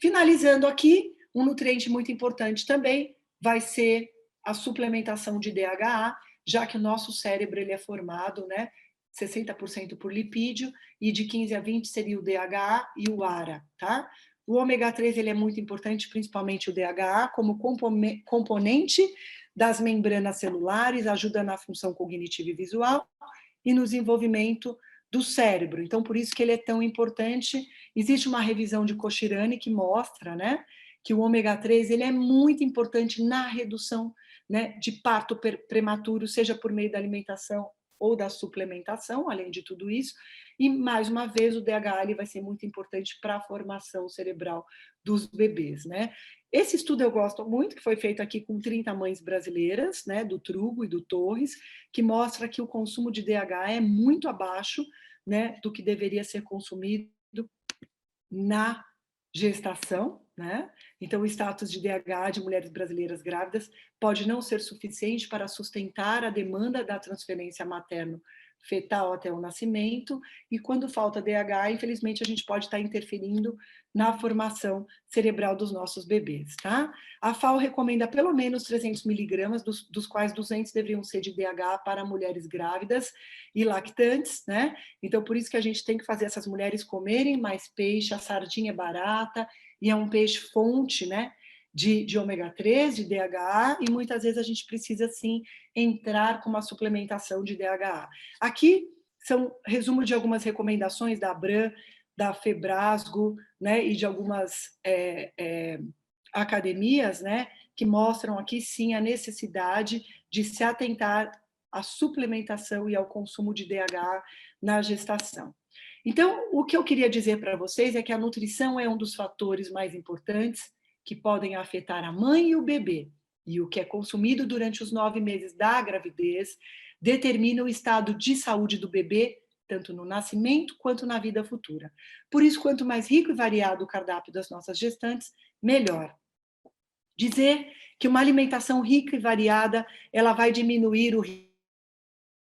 Finalizando aqui, um nutriente muito importante também vai ser a suplementação de DHA, já que o nosso cérebro ele é formado, né, 60% por lipídio, e de 15 a 20 seria o DHA e o ARA, tá? O ômega 3 ele é muito importante, principalmente o DHA, como componente das membranas celulares, ajuda na função cognitiva e visual e no desenvolvimento do cérebro. Então, por isso que ele é tão importante. Existe uma revisão de Koshirani que mostra, né, que o ômega 3 ele é muito importante na redução, né, de parto prematuro, seja por meio da alimentação ou da suplementação, além de tudo isso. E, mais uma vez, o DHA ele vai ser muito importante para a formação cerebral dos bebês, né? Esse estudo eu gosto muito, que foi feito aqui com 30 mães brasileiras, né, do Trugo e do Torres, que mostra que o consumo de DHA é muito abaixo, né, do que deveria ser consumido na gestação, né? Então, o status de DHA de mulheres brasileiras grávidas pode não ser suficiente para sustentar a demanda da transferência materno-fetal até o nascimento, e quando falta DHA, infelizmente, a gente pode estar interferindo na formação cerebral dos nossos bebês, tá? A FAO recomenda pelo menos 300 miligramas, dos quais 200 deveriam ser de DHA para mulheres grávidas e lactantes, né? Então, por isso que a gente tem que fazer essas mulheres comerem mais peixe, a sardinha é barata, e é um peixe fonte, né, de ômega 3, de DHA, e muitas vezes a gente precisa, sim, entrar com uma suplementação de DHA. Aqui são resumo de algumas recomendações da ABRAM, da FEBRASGO, né, e de algumas academias, né, que mostram aqui, sim, a necessidade de se atentar à suplementação e ao consumo de DHA na gestação. Então, o que eu queria dizer para vocês é que a nutrição é um dos fatores mais importantes que podem afetar a mãe e o bebê. E o que é consumido durante os 9 meses da gravidez determina o estado de saúde do bebê, tanto no nascimento quanto na vida futura. Por isso, quanto mais rico e variado o cardápio das nossas gestantes, melhor. Dizer que uma alimentação rica e variada, ela vai diminuir o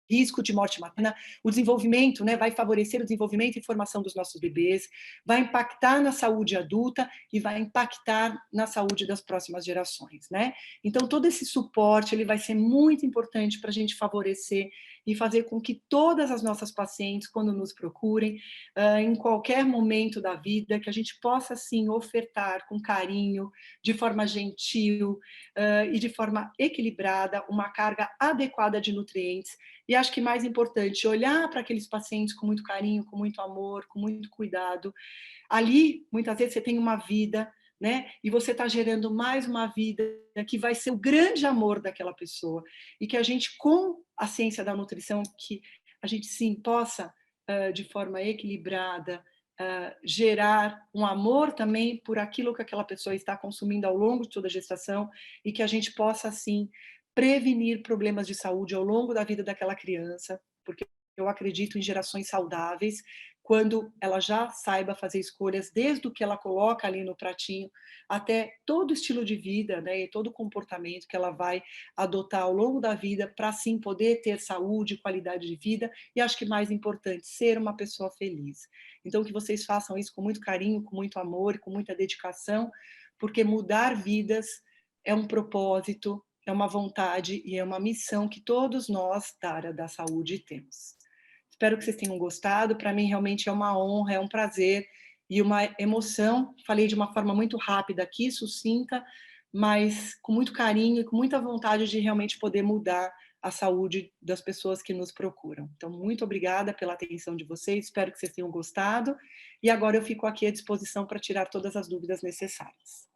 risco de morte materna, o desenvolvimento, né, vai favorecer o desenvolvimento e formação dos nossos bebês, vai impactar na saúde adulta e vai impactar na saúde das próximas gerações, né? Então, todo esse suporte, ele vai ser muito importante para a gente favorecer e fazer com que todas as nossas pacientes, quando nos procurem, em qualquer momento da vida, que a gente possa, sim, ofertar com carinho, de forma gentil e de forma equilibrada, uma carga adequada de nutrientes. E acho que mais importante, olhar para aqueles pacientes com muito carinho, com muito amor, com muito cuidado. Ali, muitas vezes, você tem uma vida, né? E você está gerando mais uma vida que vai ser o grande amor daquela pessoa. E que a gente, com a ciência da nutrição, que a gente, sim, possa, de forma equilibrada, gerar um amor também por aquilo que aquela pessoa está consumindo ao longo de toda a gestação e que a gente possa, assim, prevenir problemas de saúde ao longo da vida daquela criança, porque eu acredito em gerações saudáveis, quando ela já saiba fazer escolhas, desde o que ela coloca ali no pratinho, até todo o estilo de vida, né, e todo o comportamento que ela vai adotar ao longo da vida para, sim, poder ter saúde, qualidade de vida e, acho que mais importante, ser uma pessoa feliz. Então, que vocês façam isso com muito carinho, com muito amor, com muita dedicação, porque mudar vidas é um propósito, é uma vontade e é uma missão que todos nós da área da saúde temos. Espero que vocês tenham gostado. Para mim, realmente é uma honra, é um prazer e uma emoção. Falei de uma forma muito rápida aqui, sucinta, mas com muito carinho e com muita vontade de realmente poder mudar a saúde das pessoas que nos procuram. Então, muito obrigada pela atenção de vocês, espero que vocês tenham gostado. E agora eu fico aqui à disposição para tirar todas as dúvidas necessárias.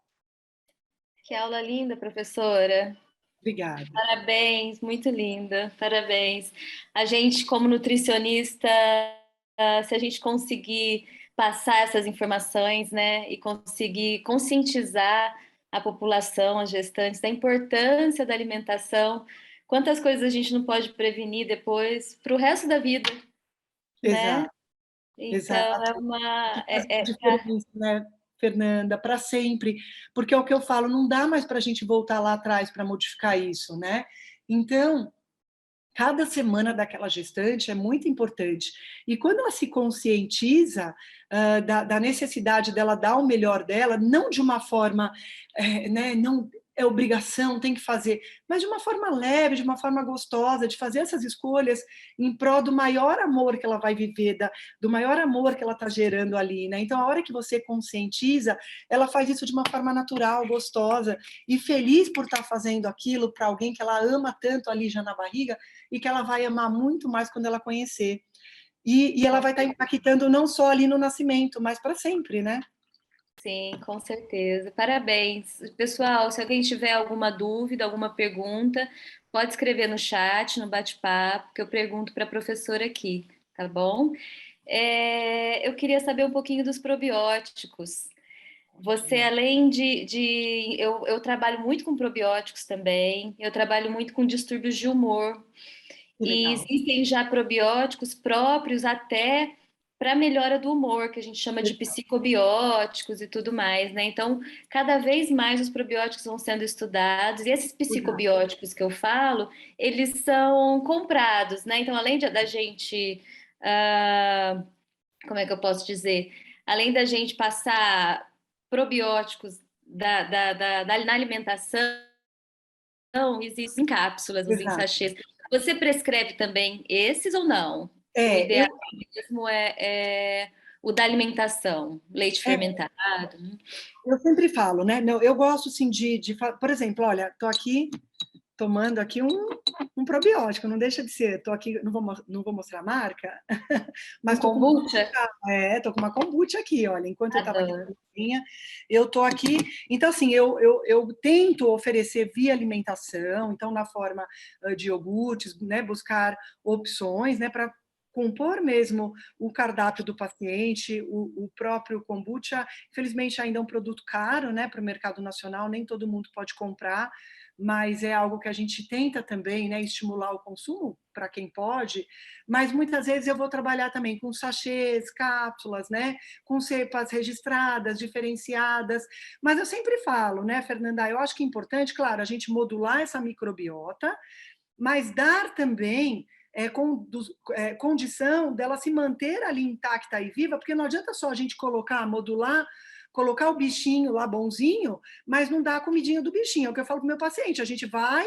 Que aula linda, professora. Obrigada. Parabéns, muito linda, parabéns. A gente, como nutricionista, se a gente conseguir passar essas informações, né, e conseguir conscientizar a população, as gestantes, da importância da alimentação, quantas coisas a gente não pode prevenir depois para o resto da vida, né? Exato, Então, exato. Faz diferença, né, Fernanda, para sempre, porque é o que eu falo, não dá mais para a gente voltar lá atrás para modificar isso, né? Então, cada semana daquela gestante é muito importante. E quando ela se conscientiza da necessidade dela dar o melhor dela, não de uma forma, né, não é obrigação, tem que fazer, mas de uma forma leve, de uma forma gostosa, de fazer essas escolhas em prol do maior amor que ela vai viver, do maior amor que ela está gerando ali, né? Então, a hora que você conscientiza, ela faz isso de uma forma natural, gostosa, e feliz por estar fazendo aquilo para alguém que ela ama tanto ali já na barriga, e que ela vai amar muito mais quando ela conhecer. E ela vai estar impactando não só ali no nascimento, mas para sempre, né? Sim, com certeza. Parabéns. Pessoal, se alguém tiver alguma dúvida, alguma pergunta, pode escrever no chat, no bate-papo, que eu pergunto para a professora aqui, tá bom? Eu queria saber um pouquinho dos probióticos. Você, além eu trabalho muito com probióticos também, eu trabalho muito com distúrbios de humor. Que E legal. existem já probióticos próprios até para melhora do humor, que a gente chama de psicobióticos e tudo mais, né? Então, cada vez mais os probióticos vão sendo estudados, e esses psicobióticos que eu falo, eles são comprados, né? Então, além da gente, como é que eu posso dizer? Além da gente passar probióticos na alimentação, existem cápsulas, em Exato. sachês. Você prescreve também esses ou não? O É, ideal mesmo é o da alimentação, leite fermentado. eu sempre falo, né? Eu gosto, assim, por exemplo, olha, estou aqui tomando aqui um probiótico, não deixa de ser. Estou aqui, não vou mostrar a marca, mas Um kombucha? tô com uma kombucha aqui, olha, enquanto eu estava aqui na Adoro. cozinha, eu tô aqui. Então, assim, eu tento oferecer via alimentação, então, na forma de iogurtes, né, buscar opções, né, para compor mesmo o cardápio do paciente, o próprio kombucha. Infelizmente, ainda é um produto caro, né, para o mercado nacional, nem todo mundo pode comprar, mas é algo que a gente tenta também, né, estimular o consumo para quem pode, mas muitas vezes eu vou trabalhar também com sachês, cápsulas, né, com cepas registradas, diferenciadas, mas eu sempre falo, né, Fernanda, eu acho que é importante, claro, a gente modular essa microbiota, mas dar também condição dela se manter ali intacta e viva, porque não adianta só a gente modular, colocar o bichinho lá bonzinho, mas não dá a comidinha do bichinho. É o que eu falo para o meu paciente, a gente vai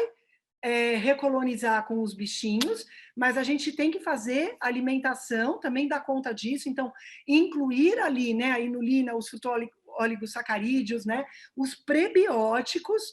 recolonizar com os bichinhos, mas a gente tem que fazer alimentação, também dar conta disso, então incluir ali, né, a inulina, os fitooligosacarídeos, né, os prebióticos,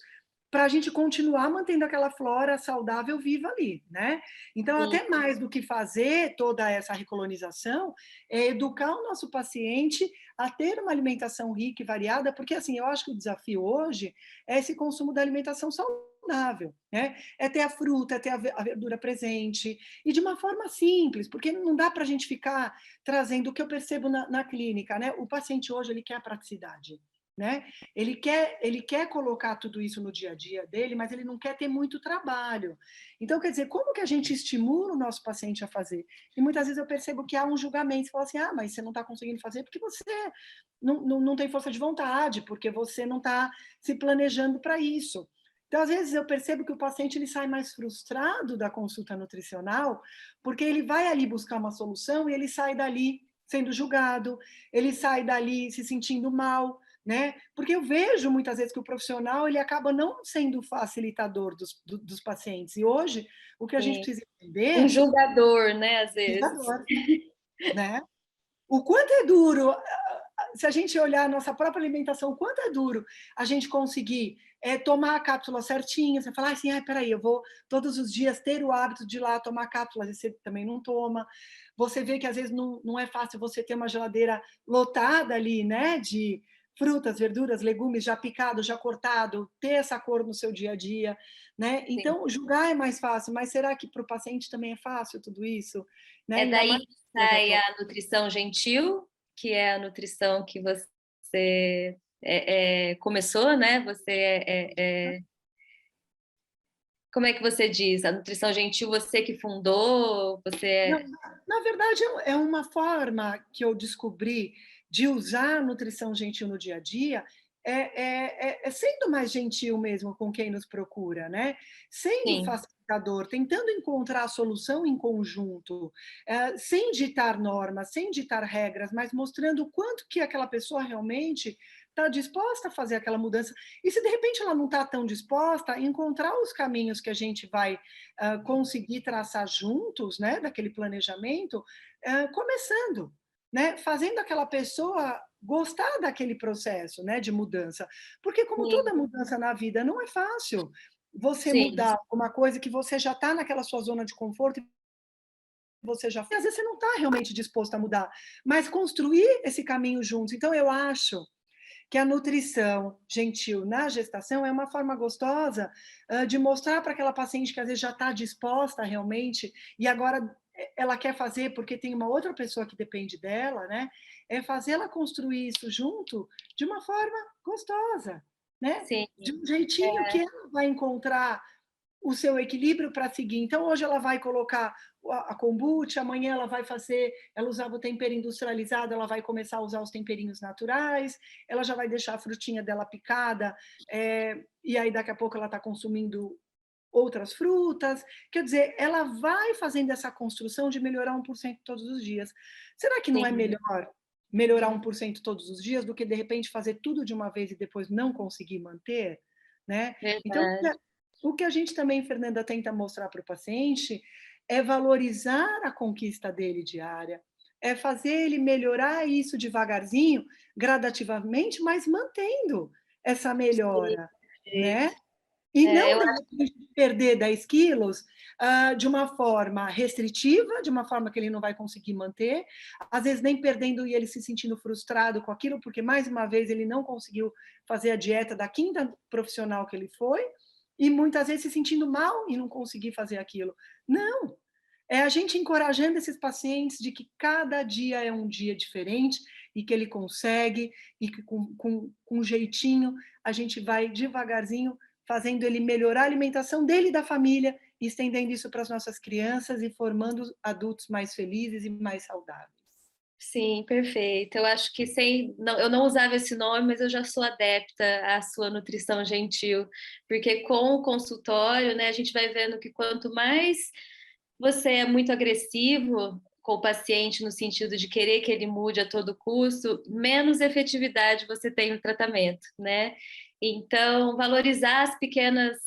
para a gente continuar mantendo aquela flora saudável viva ali, né? Então, Sim. até mais do que fazer toda essa recolonização, é educar o nosso paciente a ter uma alimentação rica e variada, porque, assim, eu acho que o desafio hoje é esse consumo da alimentação saudável, né? É ter a fruta, é ter a verdura presente, e de uma forma simples, porque não dá para a gente ficar trazendo o que eu percebo na clínica, né? O paciente hoje, ele quer a praticidade. né? Ele quer colocar tudo isso no dia a dia dele, mas ele não quer ter muito trabalho. Então, quer dizer, como que a gente estimula o nosso paciente a fazer? E muitas vezes eu percebo que há um julgamento, você fala assim, mas você não está conseguindo fazer porque você não tem força de vontade, porque você não está se planejando para isso. Então, às vezes, eu percebo que o paciente ele sai mais frustrado da consulta nutricional, porque ele vai ali buscar uma solução e ele sai dali sendo julgado, ele sai dali se sentindo mal, né? Porque eu vejo muitas vezes que o profissional ele acaba não sendo facilitador dos pacientes. E hoje, o que a gente precisa entender... Um julgador, né, às vezes. Julgador, né? O quanto é duro, se a gente olhar a nossa própria alimentação, o quanto é duro a gente conseguir tomar a cápsula certinha, você falar assim, peraí, eu vou todos os dias ter o hábito de ir lá tomar cápsulas, e você também não toma. Você vê que às vezes não é fácil você ter uma geladeira lotada ali, né, de frutas, verduras, legumes já picado, já cortado, ter essa cor no seu dia a dia, né? Então, julgar é mais fácil, mas será que para o paciente também é fácil tudo isso? Né? É daí que sai a nutrição gentil, que é a nutrição que você começou, né? Como é que você diz? A nutrição gentil, você que fundou? Não, na verdade, é uma forma que eu descobri de usar a nutrição gentil no dia a dia, sendo mais gentil mesmo com quem nos procura, né? Sendo Sim. facilitador, tentando encontrar a solução em conjunto, sem ditar normas, sem ditar regras, mas mostrando o quanto que aquela pessoa realmente está disposta a fazer aquela mudança. E se de repente ela não está tão disposta, encontrar os caminhos que a gente vai conseguir traçar juntos, né, daquele planejamento, começando, né, fazendo aquela pessoa gostar daquele processo, né, de mudança. Porque como toda mudança na vida, não é fácil você mudar uma coisa que você já está naquela sua zona de conforto, você já fez, às vezes você não está realmente disposto a mudar, mas construir esse caminho juntos. Então, eu acho que a nutrição gentil na gestação é uma forma gostosa de mostrar para aquela paciente que às vezes já está disposta realmente e agora ela quer fazer porque tem uma outra pessoa que depende dela, né? É fazê-la construir isso junto de uma forma gostosa, né? Sim. De um jeitinho que ela vai encontrar o seu equilíbrio para seguir. Então, hoje ela vai colocar a kombucha, amanhã ela usava o tempero industrializado, ela vai começar a usar os temperinhos naturais, ela já vai deixar a frutinha dela picada, e aí daqui a pouco ela está consumindo outras frutas. Quer dizer, ela vai fazendo essa construção de melhorar 1% todos os dias. Será que não é melhor melhorar 1% todos os dias do que, de repente, fazer tudo de uma vez e depois não conseguir manter? Né? Então, o que a gente também, Fernanda, tenta mostrar para o paciente é valorizar a conquista dele diária, é fazer ele melhorar isso devagarzinho, gradativamente, mas mantendo essa melhora, né? E não, de repente, perder 10 quilos de uma forma restritiva, de uma forma que ele não vai conseguir manter, às vezes nem perdendo e ele se sentindo frustrado com aquilo, porque, mais uma vez, ele não conseguiu fazer a dieta da quinta profissional que ele foi, e muitas vezes se sentindo mal e não conseguir fazer aquilo. Não! É a gente encorajando esses pacientes de que cada dia é um dia diferente e que ele consegue, e que com um jeitinho a gente vai devagarzinho fazendo ele melhorar a alimentação dele e da família, e estendendo isso para as nossas crianças e formando adultos mais felizes e mais saudáveis. Sim, perfeito. Eu acho que eu não usava esse nome, mas eu já sou adepta à sua nutrição gentil, porque com o consultório, né, a gente vai vendo que quanto mais você é muito agressivo com o paciente no sentido de querer que ele mude a todo custo, menos efetividade você tem no tratamento, né? Então, valorizar as pequenas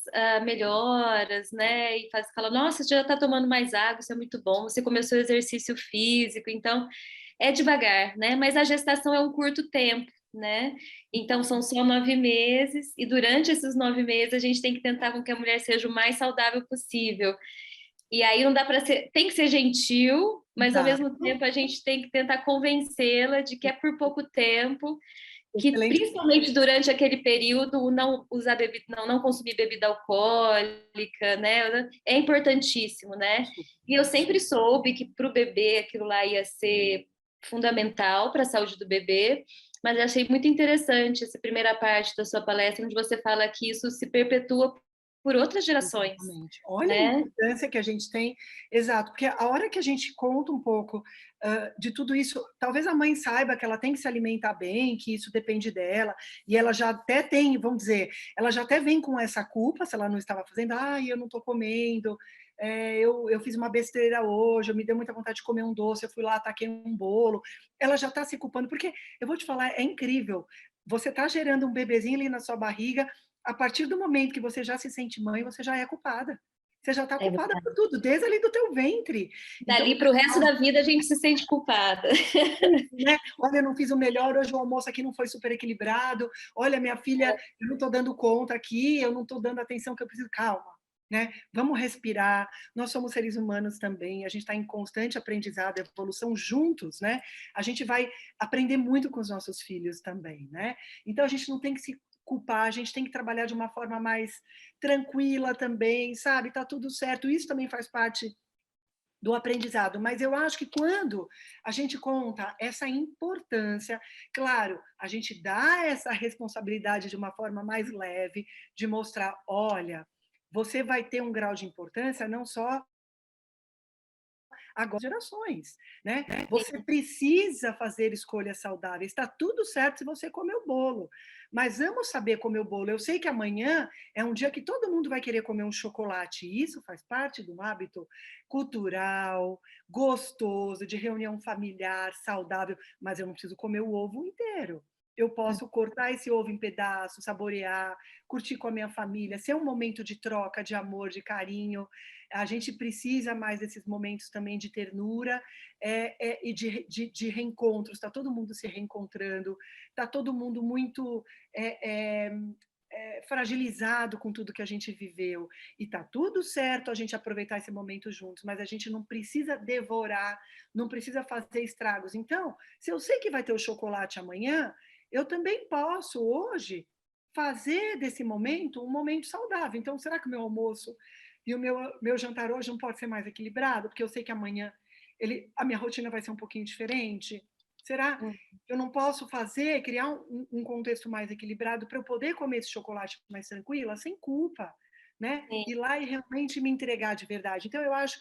melhoras, né? E fala, nossa, você já está tomando mais água, isso é muito bom, você começou o exercício físico, então é devagar, né? Mas a gestação é um curto tempo, né? Então, são só 9 meses, e durante esses 9 meses a gente tem que tentar com que a mulher seja o mais saudável possível. E aí não dá para ser, tem que ser gentil, mas ao mesmo tempo a gente tem que tentar convencê-la de que é por pouco tempo, que principalmente durante aquele período não usar bebida, não consumir bebida alcoólica, né? É importantíssimo, né? E eu sempre soube que para o bebê aquilo lá ia ser fundamental para a saúde do bebê. Mas eu achei muito interessante essa primeira parte da sua palestra, onde você fala que isso se perpetua por outras gerações, Exatamente. Olha a né? importância que a gente tem, exato, porque a hora que a gente conta um pouco de tudo isso, talvez a mãe saiba que ela tem que se alimentar bem, que isso depende dela, e ela já até tem, vamos dizer, ela já até vem com essa culpa, se ela não estava fazendo, eu não estou comendo, eu fiz uma besteira hoje, eu me deu muita vontade de comer um doce, eu fui lá, taquei um bolo, ela já está se culpando, porque eu vou te falar, é incrível, você está gerando um bebezinho ali na sua barriga, a partir do momento que você já se sente mãe, você já é culpada. Você já está É culpada verdade. por tudo, desde ali do teu ventre. Então, Dali para o resto da vida a gente se sente culpada. né? Olha, eu não fiz o melhor, hoje o almoço aqui não foi super equilibrado. Olha, minha filha, eu não estou dando conta aqui, eu não estou dando a atenção que eu preciso. Calma, né? Vamos respirar. Nós somos seres humanos também, a gente está em constante aprendizado, evolução juntos, né? A gente vai aprender muito com os nossos filhos também, né? Então a gente não tem que se culpar, a gente tem que trabalhar de uma forma mais tranquila também, sabe? Tá tudo certo. Isso também faz parte do aprendizado, mas eu acho que quando a gente conta essa importância, claro, a gente dá essa responsabilidade de uma forma mais leve, de mostrar, olha, você vai ter um grau de importância não só agora gerações, né? Você precisa fazer escolhas saudáveis. Está tudo certo se você comer o bolo, mas vamos saber comer o bolo. Eu sei que amanhã é um dia que todo mundo vai querer comer um chocolate. E isso faz parte de um hábito cultural, gostoso, de reunião familiar, saudável. Mas eu não preciso comer o ovo inteiro. Eu posso cortar esse ovo em pedaços, saborear, curtir com a minha família, ser um momento de troca, de amor, de carinho. A gente precisa mais desses momentos também de ternura e de reencontros. Está todo mundo se reencontrando, está todo mundo muito fragilizado com tudo que a gente viveu. E está tudo certo a gente aproveitar esse momento juntos, mas a gente não precisa devorar, não precisa fazer estragos. Então, se eu sei que vai ter o chocolate amanhã, eu também posso, hoje, fazer desse momento um momento saudável. Então, será que o meu almoço e o meu jantar hoje não pode ser mais equilibrado? Porque eu sei que amanhã a minha rotina vai ser um pouquinho diferente. Será que eu não posso criar um contexto mais equilibrado para eu poder comer esse chocolate mais tranquila, sem culpa, né? Sim. Ir lá e realmente me entregar de verdade. Então, eu acho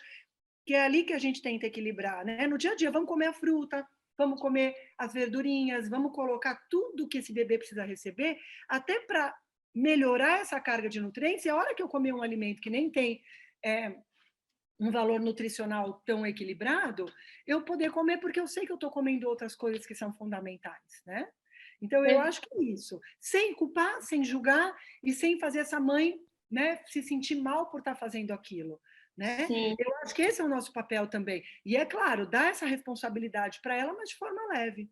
que é ali que a gente tenta equilibrar, né? No dia a dia, vamos comer a fruta, vamos comer as verdurinhas, vamos colocar tudo que esse bebê precisa receber, até para melhorar essa carga de nutrientes. E a hora que eu comer um alimento que nem tem um valor nutricional tão equilibrado, eu poder comer porque eu sei que eu estou comendo outras coisas que são fundamentais, né? Então, eu acho que é isso. Sem culpar, sem julgar e sem fazer essa mãe, né, se sentir mal por estar fazendo aquilo, né? Sim, Eu acho que esse é o nosso papel também. E, é claro, dar essa responsabilidade para ela, mas de forma leve.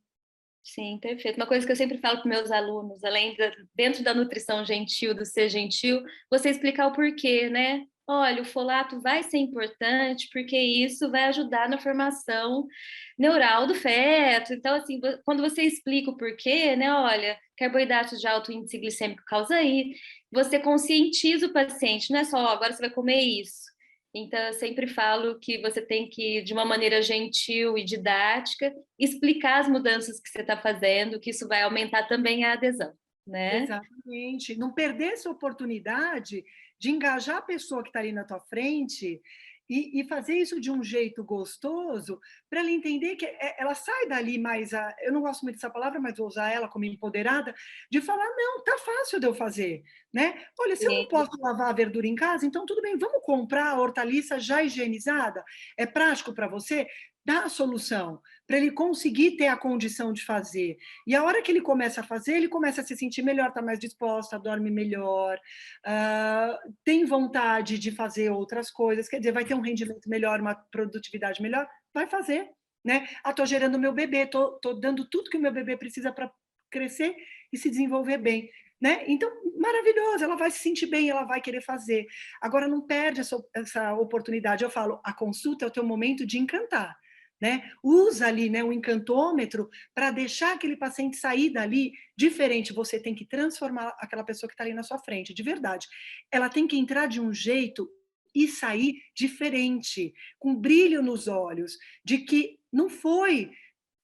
sim, perfeito. Uma coisa que eu sempre falo para meus alunos, dentro da nutrição gentil, do ser gentil, você explicar o porquê, né? Olha, o folato vai ser importante porque isso vai ajudar na formação neural do feto. Então, assim, quando você explica o porquê, né? Olha, carboidratos de alto índice glicêmico causa aí, você conscientiza o paciente, não é só, ó, agora você vai comer isso. Então, eu sempre falo que você tem que, de uma maneira gentil e didática, explicar as mudanças que você está fazendo, que isso vai aumentar também a adesão, né? Exatamente. Não perder essa oportunidade de engajar a pessoa que está ali na tua frente e fazer isso de um jeito gostoso para ela entender que ela sai dali mais, eu não gosto muito dessa palavra, mas vou usar ela como empoderada, de falar, não, tá fácil de eu fazer, né? Olha, se eu não Sim, posso lavar a verdura em casa, então tudo bem, vamos comprar a hortaliça já higienizada? É prático para você? Dá a solução para ele conseguir ter a condição de fazer. E a hora que ele começa a fazer, ele começa a se sentir melhor, está mais disposta, dorme melhor, tem vontade de fazer outras coisas, quer dizer, vai ter um rendimento melhor, uma produtividade melhor, vai fazer. Né? Estou gerando meu bebê, estou dando tudo que o meu bebê precisa para crescer e se desenvolver bem. Né? Então, maravilhoso, ela vai se sentir bem, ela vai querer fazer. Agora, não perde essa oportunidade. Eu falo, a consulta é o teu momento de encantar. Né? Usa ali, né, um encantômetro para deixar aquele paciente sair dali diferente. Você tem que transformar aquela pessoa que está ali na sua frente, de verdade. Ela tem que entrar de um jeito e sair diferente, com brilho nos olhos, de que não foi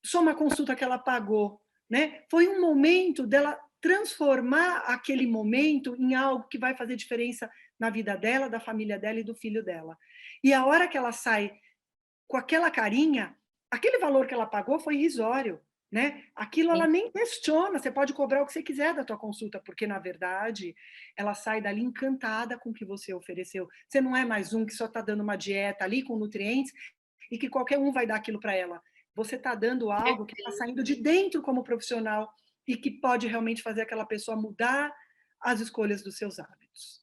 só uma consulta que ela pagou, né? Foi um momento dela transformar aquele momento em algo que vai fazer diferença na vida dela, da família dela e do filho dela. E a hora que ela sai com aquela carinha, aquele valor que ela pagou foi irrisório, né? Aquilo ela nem questiona, você pode cobrar o que você quiser da tua consulta, porque na verdade ela sai dali encantada com o que você ofereceu. Você não é mais um que só está dando uma dieta ali com nutrientes e que qualquer um vai dar aquilo para ela. Você está dando algo que está saindo de dentro como profissional e que pode realmente fazer aquela pessoa mudar as escolhas dos seus hábitos.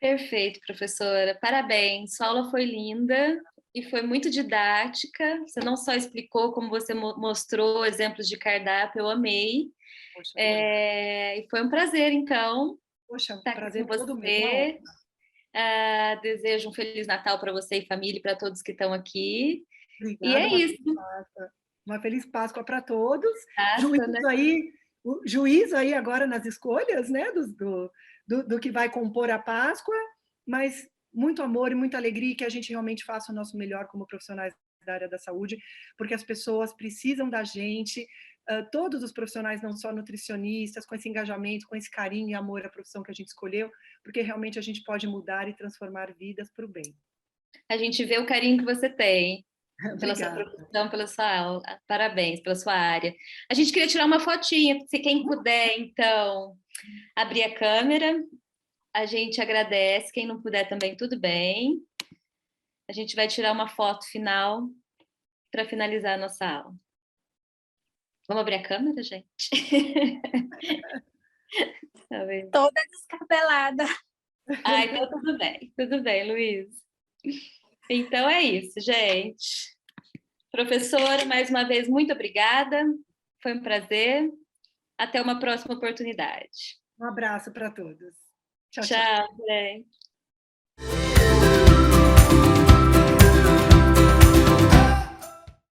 Perfeito, professora. Parabéns. Sua aula foi linda e foi muito didática. Você não só explicou, como você mostrou exemplos de cardápio, eu amei. Poxa, E foi um prazer, então, poxa, estar prazer aqui com todo meu. você. Desejo um Feliz Natal para você e família e para todos que estão aqui. Obrigada, E é isso. Uma feliz Páscoa para todos. Páscoa, né? O juízo aí agora nas escolhas, né, do que vai compor a Páscoa, mas muito amor e muita alegria, que a gente realmente faça o nosso melhor como profissionais da área da saúde, porque as pessoas precisam da gente, todos os profissionais, não só nutricionistas, com esse engajamento, com esse carinho e amor à profissão que a gente escolheu, porque realmente a gente pode mudar e transformar vidas para o bem. A gente vê o carinho que você tem pela sua Obrigada. profissão, pela sua aula. Parabéns pela sua área. A gente queria tirar uma fotinha, se quem puder, então, abrir a câmera. A gente agradece, quem não puder também, tudo bem. A gente vai tirar uma foto final para finalizar a nossa aula. Vamos abrir a câmera, gente? Tá vendo? Toda descabelada. Então tudo bem, Luiz. Então é isso, gente. Professora, mais uma vez, muito obrigada. Foi um prazer. Até uma próxima oportunidade. Um abraço para todos. Tchau, Tchau, gente.